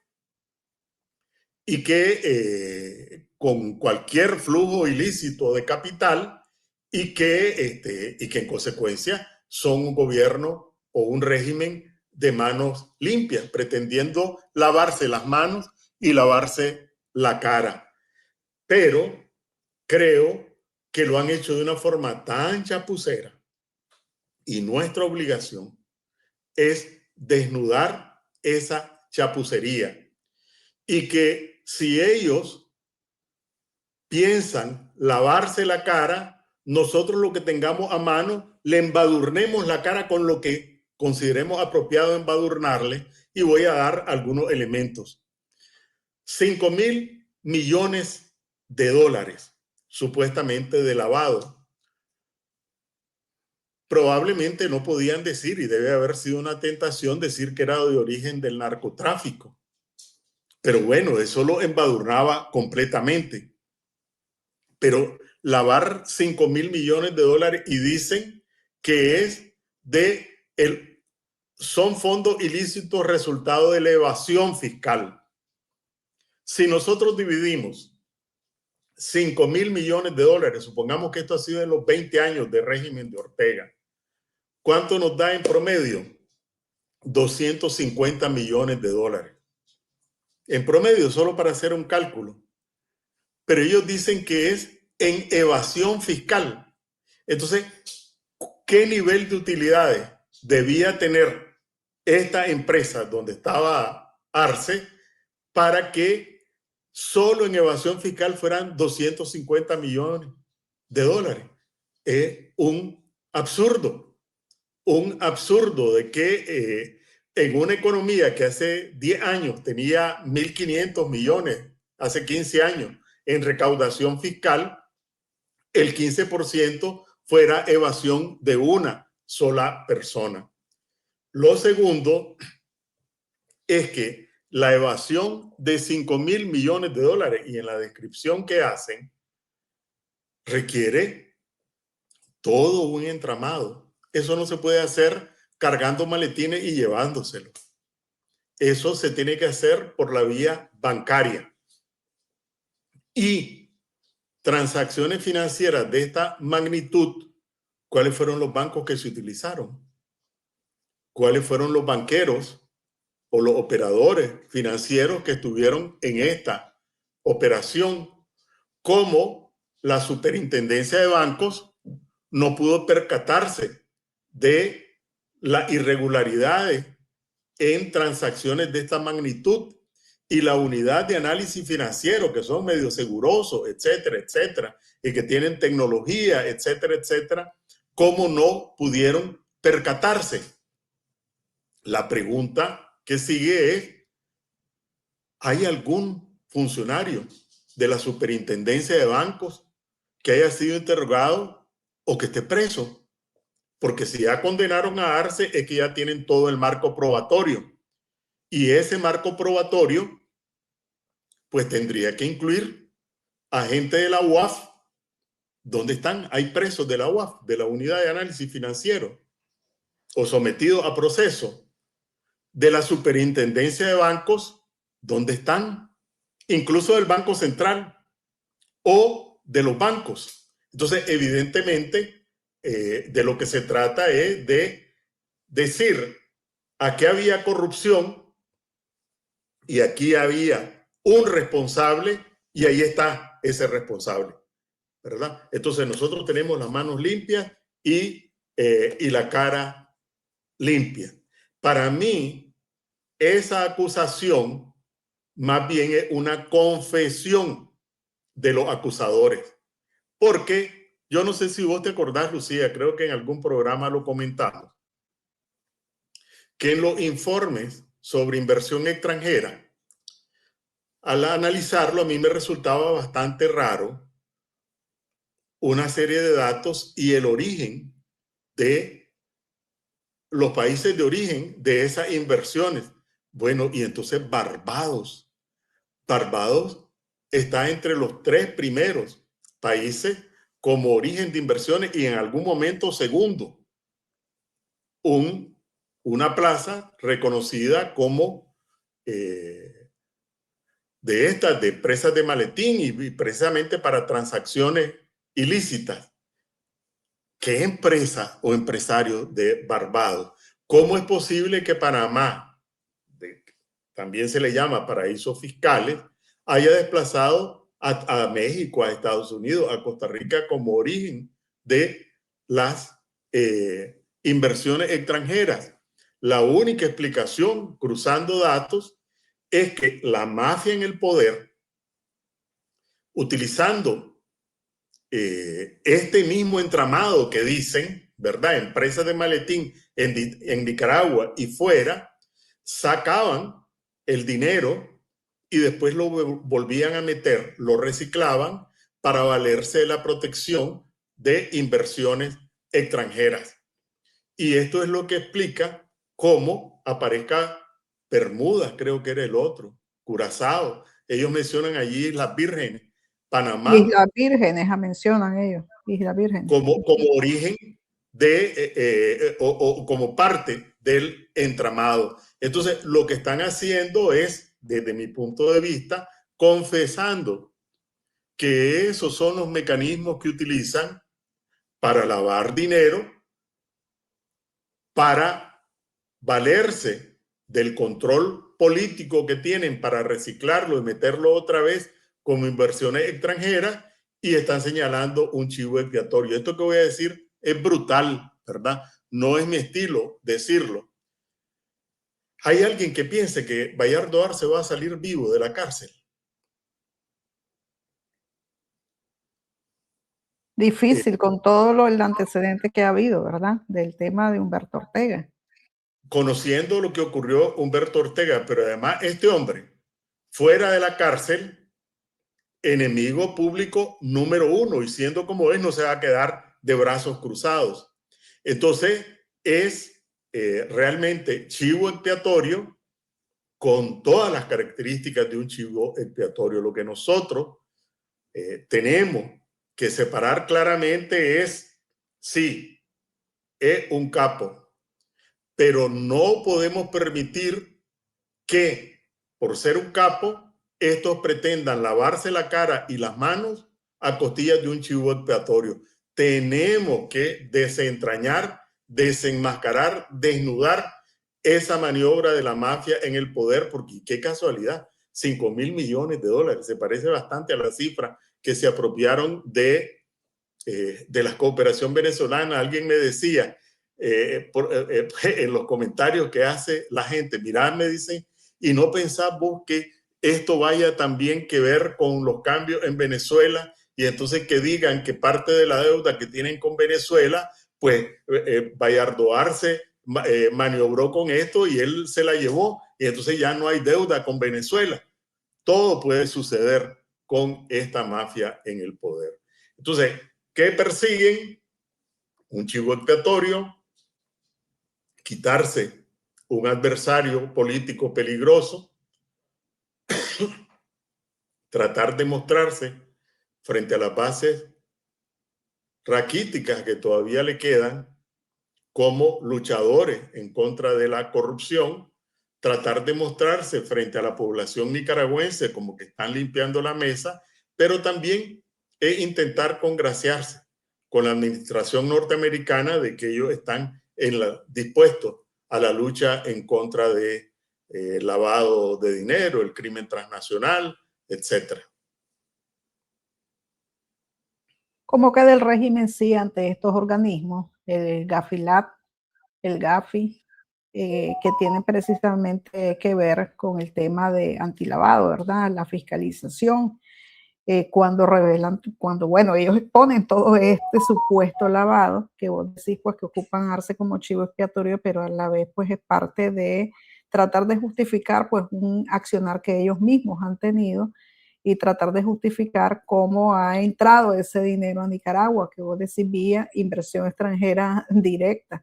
y que con cualquier flujo ilícito de capital y que en consecuencia son un gobierno o un régimen de manos limpias, pretendiendo lavarse las manos y lavarse la cara. Pero creo que lo han hecho de una forma tan chapucera y nuestra obligación es desnudar esa chapucería y que si ellos piensan lavarse la cara, nosotros lo que tengamos a mano, le embadurnemos la cara con lo que consideremos apropiado embadurnarle, y voy a dar algunos elementos. 5.000 millones de dólares, supuestamente de lavado. Probablemente no podían decir, y debe haber sido una tentación decir que era de origen del narcotráfico. Pero bueno, eso lo embadurnaba completamente. Pero lavar 5.000 millones de dólares y dicen que es son fondos ilícitos resultado de la evasión fiscal. Si nosotros dividimos 5.000 millones de dólares, supongamos que esto ha sido en los 20 años de régimen de Ortega, ¿cuánto nos da en promedio? 250 millones de dólares. En promedio, solo para hacer un cálculo. Pero ellos dicen que es en evasión fiscal. Entonces, ¿qué nivel de utilidades debía tener esta empresa donde estaba Arce para que solo en evasión fiscal fueran 250 millones de dólares? Es un absurdo de que en una economía que hace 10 años tenía 1.500 millones, hace 15 años, en recaudación fiscal, el 15% fuera evasión de una sola persona. Lo segundo es que la evasión de 5.000 millones de dólares, y en la descripción que hacen, requiere todo un entramado. Eso no se puede hacer cargando maletines y llevándoselo. Eso se tiene que hacer por la vía bancaria. Y transacciones financieras de esta magnitud, ¿cuáles fueron los bancos que se utilizaron? ¿Cuáles fueron los banqueros o los operadores financieros que estuvieron en esta operación? ¿Cómo la superintendencia de bancos no pudo percatarse de las irregularidades en transacciones de esta magnitud? Y la unidad de análisis financiero, que son medio segurosos, etcétera, etcétera, y que tienen tecnología, etcétera, etcétera, ¿cómo no pudieron percatarse? La pregunta que sigue es, ¿hay algún funcionario de la superintendencia de bancos que haya sido interrogado o que esté preso? Porque si ya condenaron a Arce es que ya tienen todo el marco probatorio. Y ese marco probatorio pues tendría que incluir a gente de la UAF. ¿Dónde están? Hay presos de la UAF, de la Unidad de Análisis Financiero, o sometidos a proceso. De la Superintendencia de Bancos, ¿dónde están? Incluso del Banco Central o de los bancos. Entonces, evidentemente, de lo que se trata es de decir, aquí había corrupción y aquí había un responsable y ahí está ese responsable. ¿verdad? Entonces nosotros tenemos las manos limpias y la cara limpia. Para mí, esa acusación más bien es una confesión de los acusadores. Porque yo no sé si vos te acordás, Lucía, creo que en algún programa lo comentamos, que en los informes sobre inversión extranjera, al analizarlo, a mí me resultaba bastante raro una serie de datos y el origen de los países de origen de esas inversiones. Bueno, y entonces Barbados está entre los 3 primeros países como origen de inversiones y en algún momento segundo. Una plaza reconocida como de estas, de empresas de maletín y precisamente para transacciones ilícitas. ¿Qué empresa o empresario de Barbados? ¿Cómo es posible que Panamá, también se le llama paraísos fiscales, haya desplazado a México, a Estados Unidos, a Costa Rica como origen de las inversiones extranjeras? La única explicación, cruzando datos, es que la mafia en el poder, utilizando este mismo entramado que dicen, ¿verdad? Empresas de maletín en Nicaragua y fuera, sacaban el dinero y después lo volvían a meter, lo reciclaban para valerse de la protección de inversiones extranjeras. Y esto es lo que explica cómo aparezca Bermudas, creo que era el otro, Curazao. Ellos mencionan allí Islas Vírgenes, Panamá, Islas Vírgenes, mencionan ellos, Islas Vírgenes. como origen de, o como parte del entramado. Entonces, lo que están haciendo es, desde mi punto de vista, confesando que esos son los mecanismos que utilizan para lavar dinero, para valerse del control político que tienen para reciclarlo y meterlo otra vez como inversiones extranjeras, y están señalando un chivo expiatorio. Esto que voy a decir es brutal, ¿verdad? No es mi estilo decirlo. ¿Hay alguien que piense que Bayardo Arce va a salir vivo de la cárcel? Difícil con todo el antecedente que ha habido, ¿verdad? Del tema de Humberto Ortega. Conociendo lo que ocurrió Humberto Ortega, pero además este hombre, fuera de la cárcel, enemigo público número 1, y siendo como es, no se va a quedar de brazos cruzados. Entonces, es realmente chivo expiatorio con todas las características de un chivo expiatorio. Lo que nosotros tenemos que separar claramente es, sí, es un capo, pero no podemos permitir que, por ser un capo, estos pretendan lavarse la cara y las manos a costillas de un chivo expiatorio. Tenemos que desentrañar, desenmascarar, desnudar esa maniobra de la mafia en el poder, porque qué casualidad, 5.000 millones de dólares, se parece bastante a la cifra que se apropiaron de la cooperación venezolana. Alguien me decía en los comentarios que hace la gente, mirad, me dicen, y no pensás vos que esto vaya también que ver con los cambios en Venezuela, y entonces que digan que parte de la deuda que tienen con Venezuela, pues Bayardo Arce maniobró con esto y él se la llevó, y entonces ya no hay deuda con Venezuela. Todo puede suceder con esta mafia en el poder. Entonces, ¿qué persiguen? Un chivo expiatorio, quitarse un adversario político peligroso, tratar de mostrarse frente a las bases raquíticas que todavía le quedan como luchadores en contra de la corrupción, tratar de mostrarse frente a la población nicaragüense como que están limpiando la mesa, pero también intentar congraciarse con la administración norteamericana de que ellos están dispuestos a la lucha en contra de lavado de dinero, el crimen transnacional, etc. ¿Cómo queda el régimen sí ante estos organismos? El Gafilat, el Gafi, que tienen precisamente que ver con el tema de antilavado, ¿verdad? La fiscalización, cuando revelan, cuando, bueno, ellos exponen todo este supuesto lavado, que vos decís, pues, que ocupan Arce como chivo expiatorio, pero a la vez, pues, es parte de tratar de justificar, pues, un accionar que ellos mismos han tenido y tratar de justificar cómo ha entrado ese dinero a Nicaragua, que vos decís vía inversión extranjera directa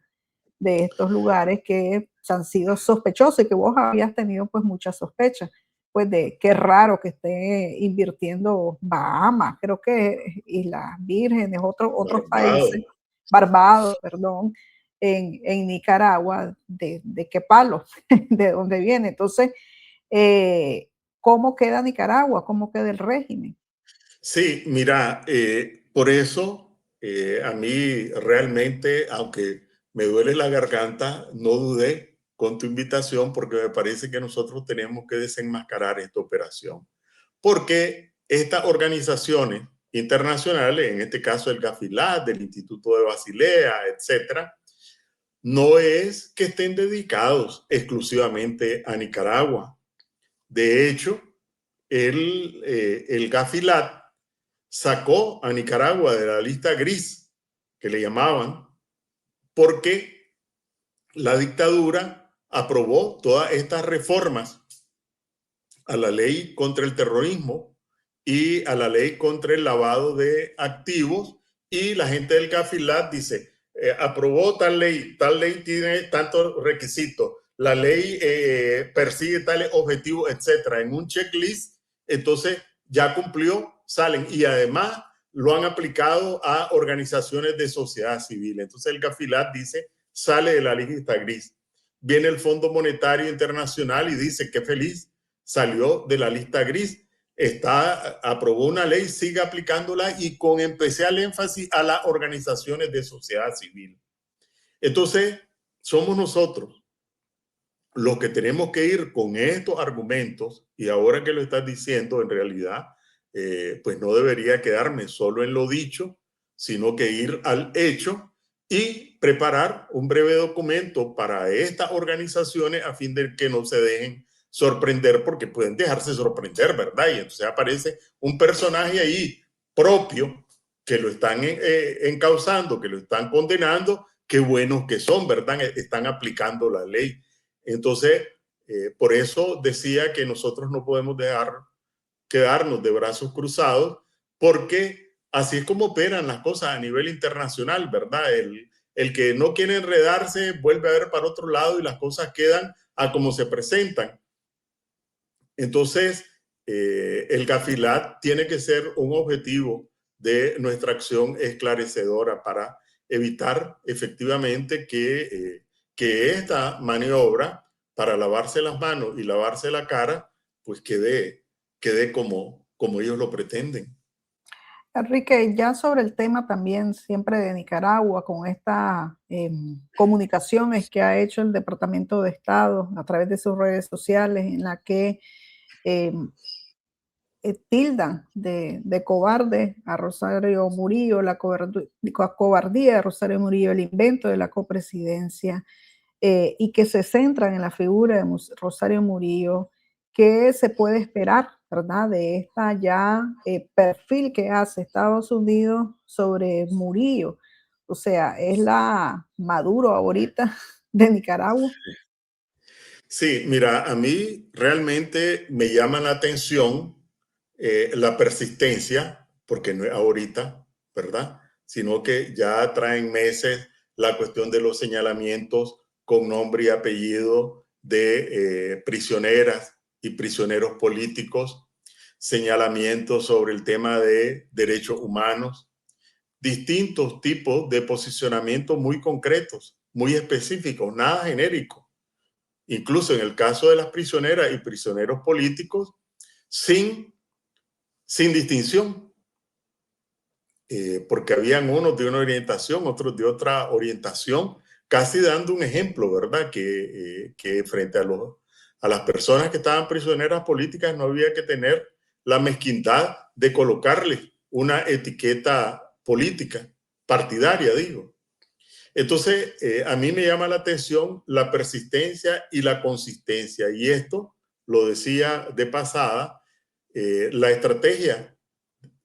de estos lugares que han sido sospechosos y que vos habías tenido pues muchas sospechas, pues de qué raro que esté invirtiendo Bahamas, creo que Islas Vírgenes, otros países, Barbados. Barbados, perdón, en Nicaragua, de qué palo, de dónde viene. Entonces, ¿cómo queda Nicaragua? ¿Cómo queda el régimen? Sí, mira, por eso a mí realmente, aunque me duele la garganta, no dudé con tu invitación porque me parece que nosotros tenemos que desenmascarar esta operación. Porque estas organizaciones internacionales, en este caso el Gafilat, del Instituto de Basilea, etcétera, no es que estén dedicados exclusivamente a Nicaragua. De hecho, el Gafilat sacó a Nicaragua de la lista gris, que le llamaban, porque la dictadura aprobó todas estas reformas a la ley contra el terrorismo y a la ley contra el lavado de activos, y la gente del Gafilat dice, aprobó tal ley tiene tantos requisitos, la ley persigue tales objetivos, etcétera, en un checklist, entonces ya cumplió, salen, y además lo han aplicado a organizaciones de sociedad civil. Entonces el Gafilat dice, sale de la lista gris. Viene el Fondo Monetario Internacional y dice que feliz, salió de la lista gris, aprobó una ley, sigue aplicándola y con especial énfasis a las organizaciones de sociedad civil. Entonces, somos nosotros los que tenemos que ir con estos argumentos, y ahora que lo estás diciendo, en realidad, pues no debería quedarme solo en lo dicho, sino que ir al hecho y preparar un breve documento para estas organizaciones a fin de que no se dejen sorprender, porque pueden dejarse sorprender, ¿verdad? Y entonces aparece un personaje ahí propio que lo están encausando, que lo están condenando, qué buenos que son, ¿verdad? Están aplicando la ley. Entonces, por eso decía que nosotros no podemos dejar quedarnos de brazos cruzados, porque así es como operan las cosas a nivel internacional, ¿verdad? El que no quiere enredarse vuelve a ver para otro lado y las cosas quedan a como se presentan. Entonces, el Gafilat tiene que ser un objetivo de nuestra acción esclarecedora para evitar efectivamente que esta maniobra para lavarse las manos y lavarse la cara, pues quede como ellos lo pretenden. Enrique, ya sobre el tema también siempre de Nicaragua, con estas comunicaciones que ha hecho el Departamento de Estado a través de sus redes sociales, en la que eh, tildan de cobarde a Rosario Murillo, la cobardía de Rosario Murillo, el invento de la copresidencia, y que se centran en la figura de Rosario Murillo. ¿Qué se puede esperar, verdad, de esta ya perfil que hace Estados Unidos sobre Murillo? O sea, es la Maduro ahorita de Nicaragua. Sí, mira, a mí realmente me llama la atención la persistencia, porque no es ahorita, ¿verdad? Sino que ya traen meses la cuestión de los señalamientos con nombre y apellido de prisioneras y prisioneros políticos, señalamientos sobre el tema de derechos humanos, distintos tipos de posicionamientos muy concretos, muy específicos, nada genérico. Incluso en el caso de las prisioneras y prisioneros políticos, sin distinción, porque habían unos de una orientación, otros de otra orientación, casi dando un ejemplo, ¿verdad? Que frente a las personas que estaban prisioneras políticas no había que tener la mezquindad de colocarles una etiqueta política, partidaria, digo. Entonces, a mí me llama la atención la persistencia y la consistencia. Y esto, lo decía de pasada, la estrategia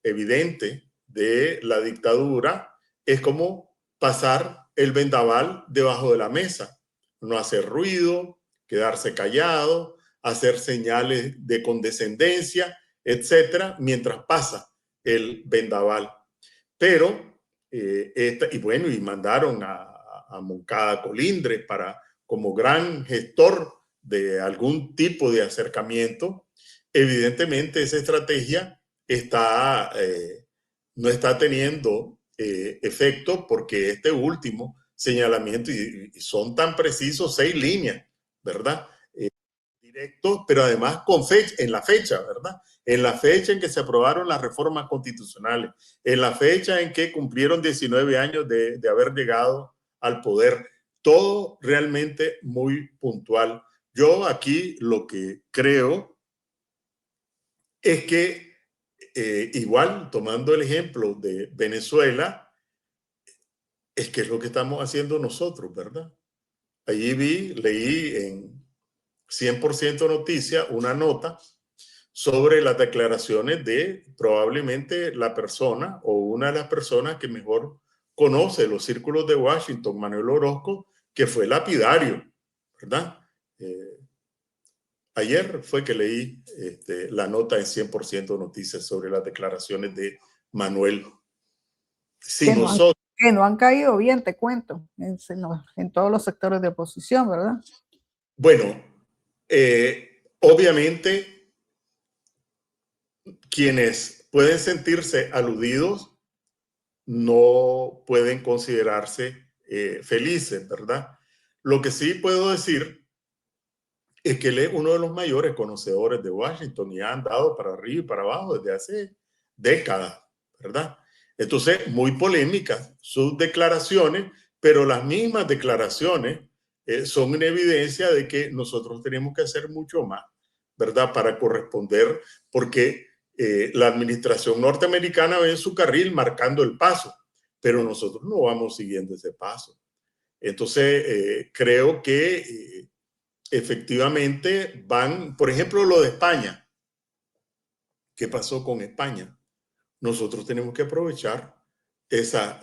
evidente de la dictadura es como pasar el vendaval debajo de la mesa, no hacer ruido, quedarse callado, hacer señales de condescendencia, etcétera, mientras pasa el vendaval. Pero, y bueno, y mandaron a Moncada Colindres como gran gestor de algún tipo de acercamiento. Evidentemente, esa estrategia no está teniendo efecto porque este último señalamiento, y son tan precisos 6 líneas, ¿verdad? Directo, pero además con fecha, en la fecha, ¿verdad? En la fecha en que se aprobaron las reformas constitucionales, en la fecha en que cumplieron 19 años de haber llegado al poder. Todo realmente muy puntual. Yo aquí lo que creo es que igual, tomando el ejemplo de Venezuela, es que es lo que estamos haciendo nosotros, ¿verdad? Allí leí en 100% Noticia una nota sobre las declaraciones de probablemente la persona o una de las personas que mejor conoce los círculos de Washington, Manuel Orozco, que fue lapidario, ¿verdad? Eh, Ayer fue que leí la nota en 100% Noticias sobre las declaraciones de Manuel. Si nosotros, que no han caído bien, te cuento, en todos los sectores de oposición, ¿verdad? bueno, obviamente quienes pueden sentirse aludidos no pueden considerarse felices, ¿verdad? Lo que sí puedo decir es que él es uno de los mayores conocedores de Washington y ha andado para arriba y para abajo desde hace décadas, ¿verdad? Entonces, muy polémicas sus declaraciones, pero las mismas declaraciones son una evidencia de que nosotros tenemos que hacer mucho más, ¿verdad? Para corresponder, porque la administración norteamericana va en su carril marcando el paso, pero nosotros no vamos siguiendo ese paso. Entonces, creo que efectivamente van, por ejemplo, lo de España. ¿Qué pasó con España? Nosotros tenemos que aprovechar esa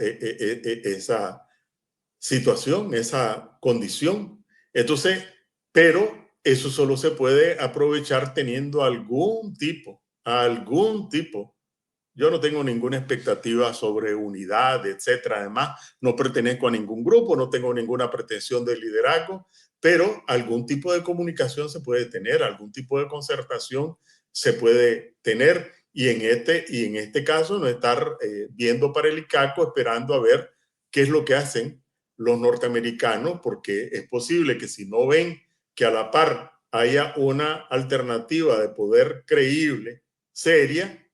situación, esa condición. Entonces, pero eso solo se puede aprovechar teniendo algún tipo. Yo no tengo ninguna expectativa sobre unidad, etcétera. Además, no pertenezco a ningún grupo, no tengo ninguna pretensión de liderazgo, pero algún tipo de comunicación se puede tener, algún tipo de concertación se puede tener y en este caso no estar viendo para el ICACO esperando a ver qué es lo que hacen los norteamericanos, porque es posible que si no ven que a la par haya una alternativa de poder creíble, seria,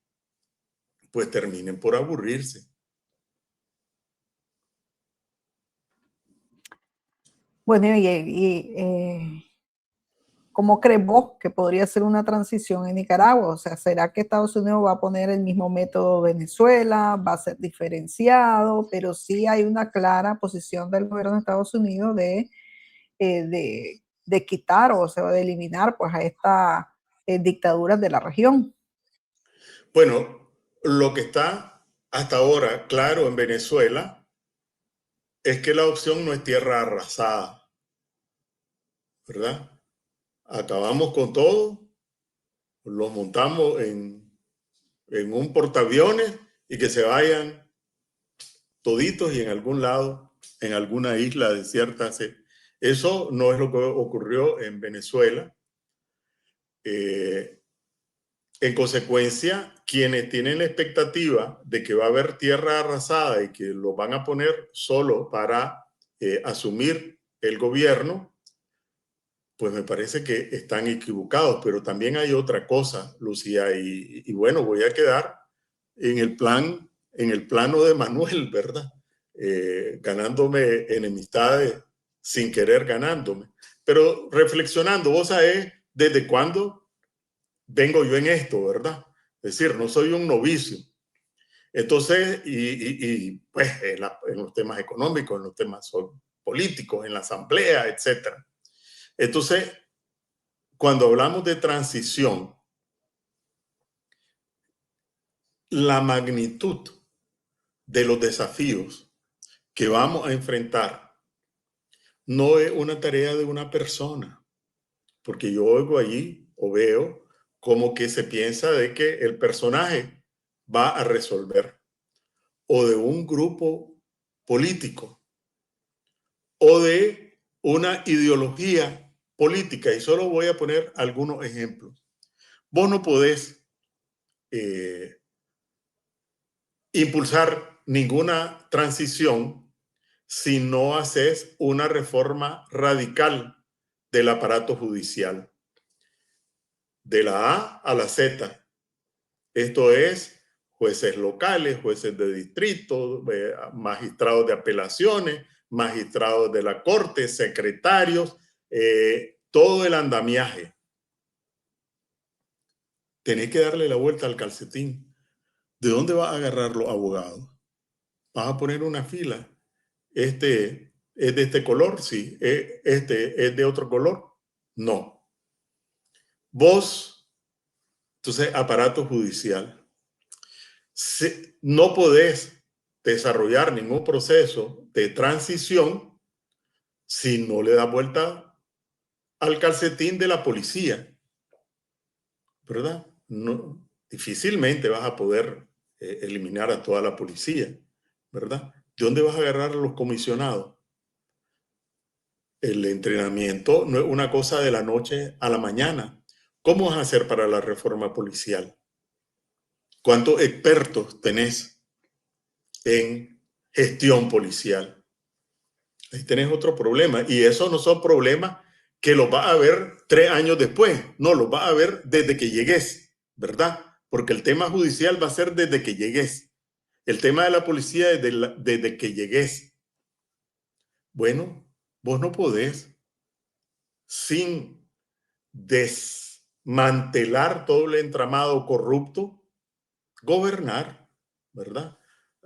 pues terminen por aburrirse. Bueno, ¿cómo crees vos que podría ser una transición en Nicaragua? O sea, ¿será que Estados Unidos va a poner el mismo método de Venezuela? ¿Va a ser diferenciado? Pero sí hay una clara posición del gobierno de Estados Unidos de quitar, o sea, de eliminar pues a estas dictaduras de la región. Bueno, lo que está hasta ahora claro en Venezuela es que la opción no es tierra arrasada, ¿verdad? Acabamos con todo, los montamos en un portaaviones y que se vayan toditos y en algún lado, en alguna isla desierta. Eso no es lo que ocurrió en Venezuela. En consecuencia, quienes tienen la expectativa de que va a haber tierra arrasada y que lo van a poner solo para asumir el gobierno, pues me parece que están equivocados. Pero también hay otra cosa, Lucía, y bueno, voy a quedar en el plano de Manuel, ¿verdad? Ganándome enemistades sin querer ganándome. Pero reflexionando, vos sabés desde cuándo vengo yo en esto, ¿verdad? Es decir, no soy un novicio. Entonces, pues en los temas económicos, en los temas políticos, en la asamblea, etcétera. Entonces, cuando hablamos de transición, la magnitud de los desafíos que vamos a enfrentar no es una tarea de una persona, porque yo oigo allí o veo como que se piensa de que el personaje va a resolver, o de un grupo político, o de una ideología política. Y solo voy a poner algunos ejemplos. Vos no podés impulsar ninguna transición si no haces una reforma radical del aparato judicial, de la A a la Z. Esto es jueces locales, jueces de distrito, magistrados de apelaciones, magistrados de la corte, secretarios, todo el andamiaje. Tenés que darle la vuelta al calcetín. ¿De dónde vas a agarrar los abogados? ¿Vas a poner una fila? ¿Este es de este color? Sí. ¿Este es de otro color? No. Vos, entonces, aparato judicial. No podés desarrollar ningún proceso de transición si no le das vuelta al calcetín de la policía, ¿verdad? No, difícilmente vas a poder eliminar a toda la policía, ¿verdad? ¿De dónde vas a agarrar a los comisionados? El entrenamiento no es una cosa de la noche a la mañana. ¿Cómo vas a hacer para la reforma policial? ¿Cuántos expertos tenés en gestión policial? Ahí tenés otro problema. Y eso no son problemas que los vas a ver 3 años después. No, los vas a ver desde que llegues, ¿verdad? Porque el tema judicial va a ser desde que llegues. El tema de la policía desde que llegues. Bueno, vos no podés sin desmantelar todo el entramado corrupto, gobernar, ¿verdad?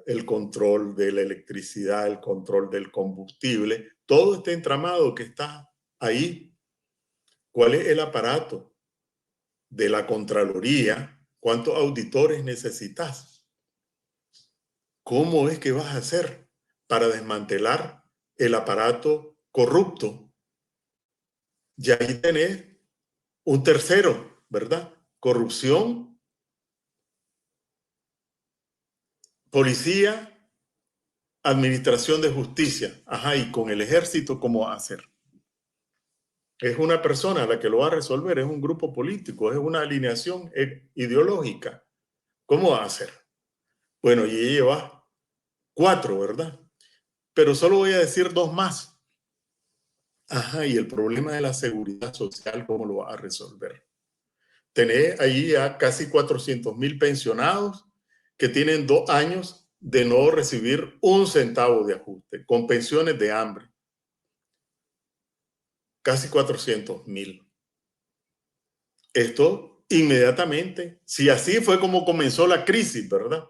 El control de la electricidad, el control del combustible, todo este entramado que está ahí. ¿Cuál es el aparato de la Contraloría? ¿Cuántos auditores necesitas? ¿Cómo es que vas a hacer para desmantelar el aparato corrupto? Y ahí tenés un tercero, ¿verdad? Corrupción, policía, administración de justicia. Ajá, y con el ejército, ¿cómo va a hacer? Es una persona la que lo va a resolver, es un grupo político, es una alineación ideológica. ¿Cómo va a hacer? Bueno, y lleva 4, ¿verdad? Pero solo voy a decir 2 más. Ajá, y el problema de la seguridad social, ¿cómo lo va a resolver? Tenés ahí a casi 400,000 pensionados que tienen 2 años de no recibir un centavo de ajuste, con pensiones de hambre. Casi 400,000. Esto inmediatamente, si así fue como comenzó la crisis, ¿verdad?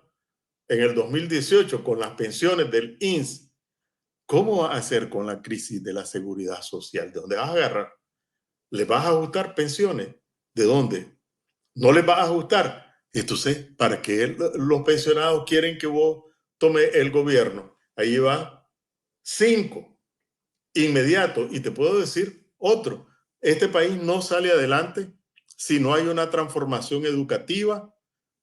En el 2018 con las pensiones del INSS, ¿cómo va a hacer con la crisis de la seguridad social? ¿De dónde vas a agarrar? ¿Les vas a ajustar pensiones? ¿De dónde? ¿No les vas a ajustar? Entonces, ¿para qué los pensionados quieren que vos tome el gobierno? Ahí va 5 inmediato. Y te puedo decir otro. Este país no sale adelante si no hay una transformación educativa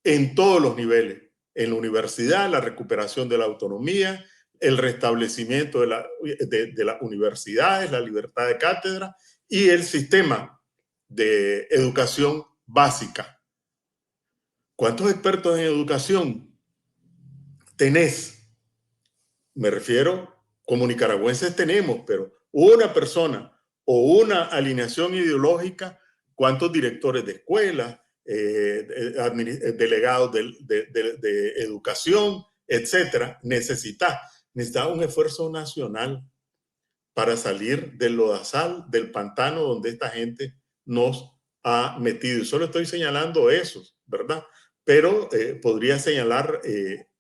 en todos los niveles. En la universidad, la recuperación de la autonomía, el restablecimiento de las universidades, la libertad de cátedra y el sistema de educación básica. ¿Cuántos expertos en educación tenés? Me refiero, como nicaragüenses tenemos, pero una persona o una alineación ideológica, ¿cuántos directores de escuelas, delegados de educación, etcétera, necesita un esfuerzo nacional para salir del lodazal, del pantano donde esta gente nos ha metido? Y solo estoy señalando esos, ¿verdad? Pero podría señalar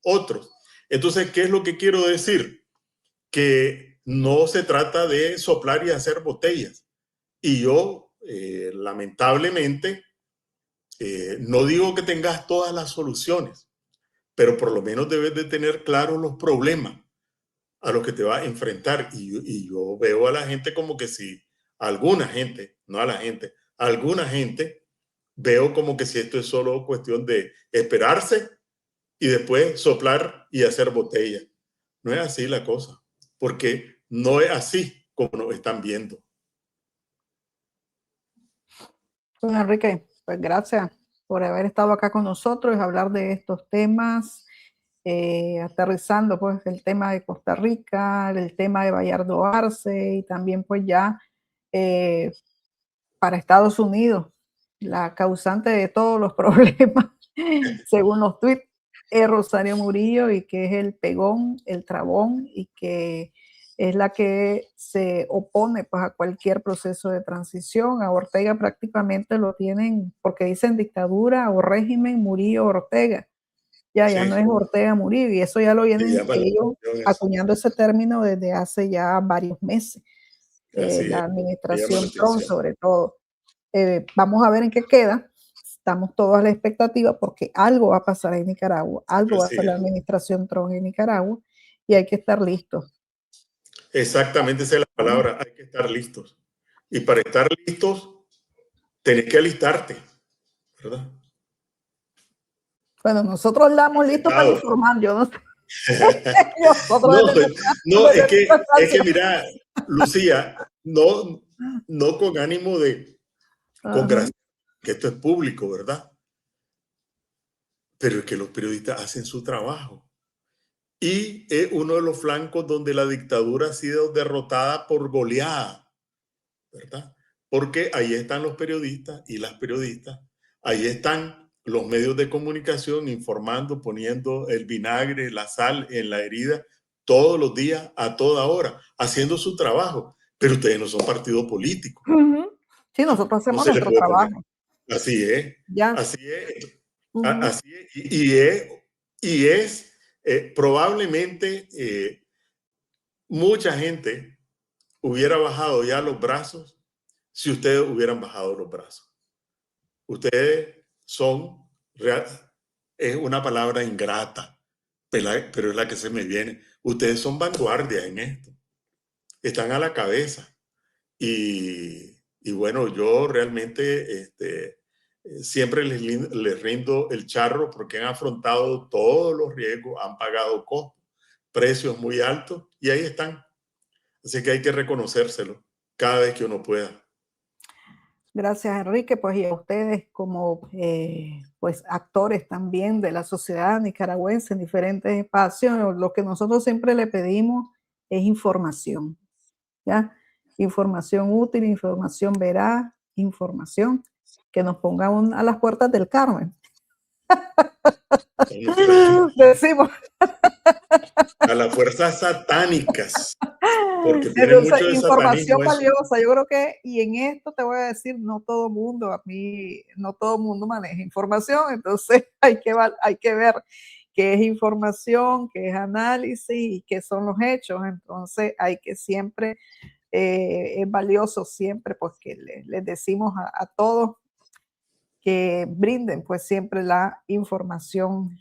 otros. Entonces, ¿qué es lo que quiero decir? Que no se trata de soplar y hacer botellas. Y yo, lamentablemente, no digo que tengas todas las soluciones, pero por lo menos debes de tener claros los problemas a los que te vas a enfrentar. Y yo veo a la gente como que si, alguna gente, no a la gente, alguna gente, veo como que si esto es solo cuestión de esperarse y después soplar y hacer botella. No es así la cosa, porque no es así como nos están viendo. Pues Enrique, pues gracias por haber estado acá con nosotros y hablar de estos temas, aterrizando pues el tema de Costa Rica, el tema de Bayardo Arce y también pues ya para Estados Unidos, la causante de todos los problemas, según los tweets, es Rosario Murillo y que es el pegón, el trabón y que es la que se opone pues, a cualquier proceso de transición. A Ortega prácticamente lo tienen, porque dicen dictadura o régimen Murillo-Ortega. Ya no es Ortega Murillo, y eso ya lo vienen ellos acuñando ese término desde hace ya varios meses. La administración Trump sobre todo. Vamos a ver en qué queda. Estamos todos a la expectativa porque algo va a pasar en Nicaragua, algo va a hacer la administración Trump en Nicaragua y hay que estar listos. Exactamente, esa es la palabra, hay que estar listos. Y para estar listos, tenés que alistarte, ¿verdad? Bueno, nosotros estamos listos para informar, yo no sé. No, es que mira, Lucía, no con ánimo de congraciar, que esto es público, ¿verdad? Pero es que los periodistas hacen su trabajo. Y es uno de los flancos donde la dictadura ha sido derrotada por goleada, ¿verdad? Porque ahí están los periodistas y las periodistas, ahí están los medios de comunicación informando, poniendo el vinagre, la sal en la herida todos los días, a toda hora, haciendo su trabajo. Pero ustedes no son partido político. Sí, nosotros hacemos nuestro trabajo. Así es. Ya. Así es. Así es. Y es probablemente mucha gente hubiera bajado ya los brazos si ustedes hubieran bajado los brazos. Ustedes son, es una palabra ingrata, pero es la que se me viene. Ustedes son vanguardia en esto. Están a la cabeza. Y bueno, yo realmente siempre les rindo el charro porque han afrontado todos los riesgos, han pagado costos, precios muy altos y ahí están. Así que hay que reconocérselo cada vez que uno pueda. Gracias, Enrique, pues y a ustedes como pues actores también de la sociedad nicaragüense en diferentes espacios. Lo que nosotros siempre le pedimos es información, ¿ya? Información útil, información veraz, información que nos ponga a las puertas del Carmen. Decimos. A las fuerzas satánicas. Porque entonces, información valiosa, yo creo que, y en esto te voy a decir, no todo mundo maneja información, entonces hay que ver qué es información, qué es análisis y qué son los hechos, entonces hay que siempre, es valioso siempre, pues que les decimos a todos que brinden pues siempre la información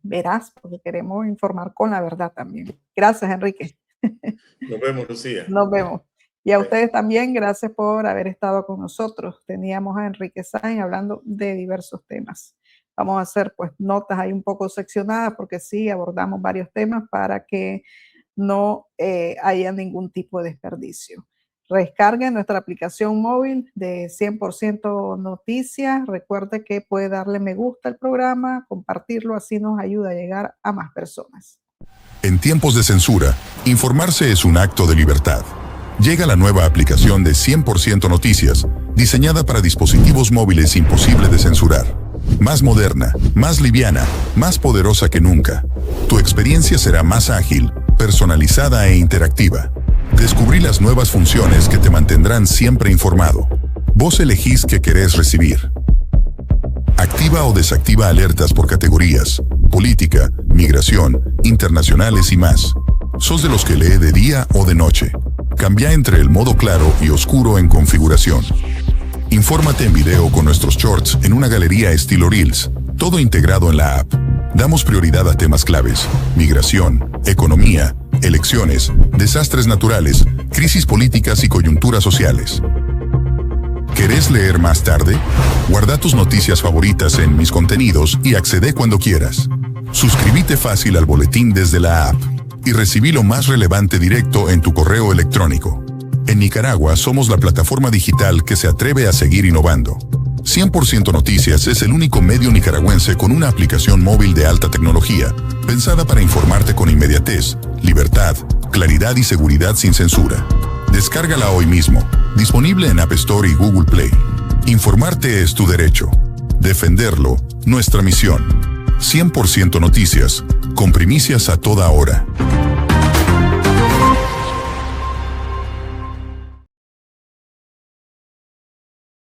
veraz, porque queremos informar con la verdad también. Gracias, Enrique. Nos vemos, Lucía. Nos vemos. Y a ustedes también, gracias por haber estado con nosotros. Teníamos a Enrique Sáenz hablando de diversos temas. Vamos a hacer pues notas ahí un poco seccionadas porque sí, abordamos varios temas para que no haya ningún tipo de desperdicio. Descarguen nuestra aplicación móvil de 100% Noticias. Recuerde que puede darle me gusta al programa, compartirlo, así nos ayuda a llegar a más personas. En tiempos de censura, informarse es un acto de libertad. Llega la nueva aplicación de 100% Noticias, diseñada para dispositivos móviles imposible de censurar. Más moderna, más liviana, más poderosa que nunca. Tu experiencia será más ágil, personalizada e interactiva. Descubrí las nuevas funciones que te mantendrán siempre informado. Vos elegís qué querés recibir. Activa o desactiva alertas por categorías, política, migración, internacionales y más. ¿Sos de los que lee de día o de noche? Cambia entre el modo claro y oscuro en configuración. Infórmate en video con nuestros shorts en una galería estilo Reels, todo integrado en la app. Damos prioridad a temas claves: migración, economía, elecciones, desastres naturales, crisis políticas y coyunturas sociales. ¿Querés leer más tarde? Guarda tus noticias favoritas en Mis Contenidos y accede cuando quieras. Suscríbete fácil al boletín desde la app y recibí lo más relevante directo en tu correo electrónico. En Nicaragua somos la plataforma digital que se atreve a seguir innovando. 100% Noticias es el único medio nicaragüense con una aplicación móvil de alta tecnología, pensada para informarte con inmediatez, libertad, claridad y seguridad sin censura. Descárgala hoy mismo, disponible en App Store y Google Play. Informarte es tu derecho. Defenderlo, nuestra misión. 100% Noticias, con primicias a toda hora.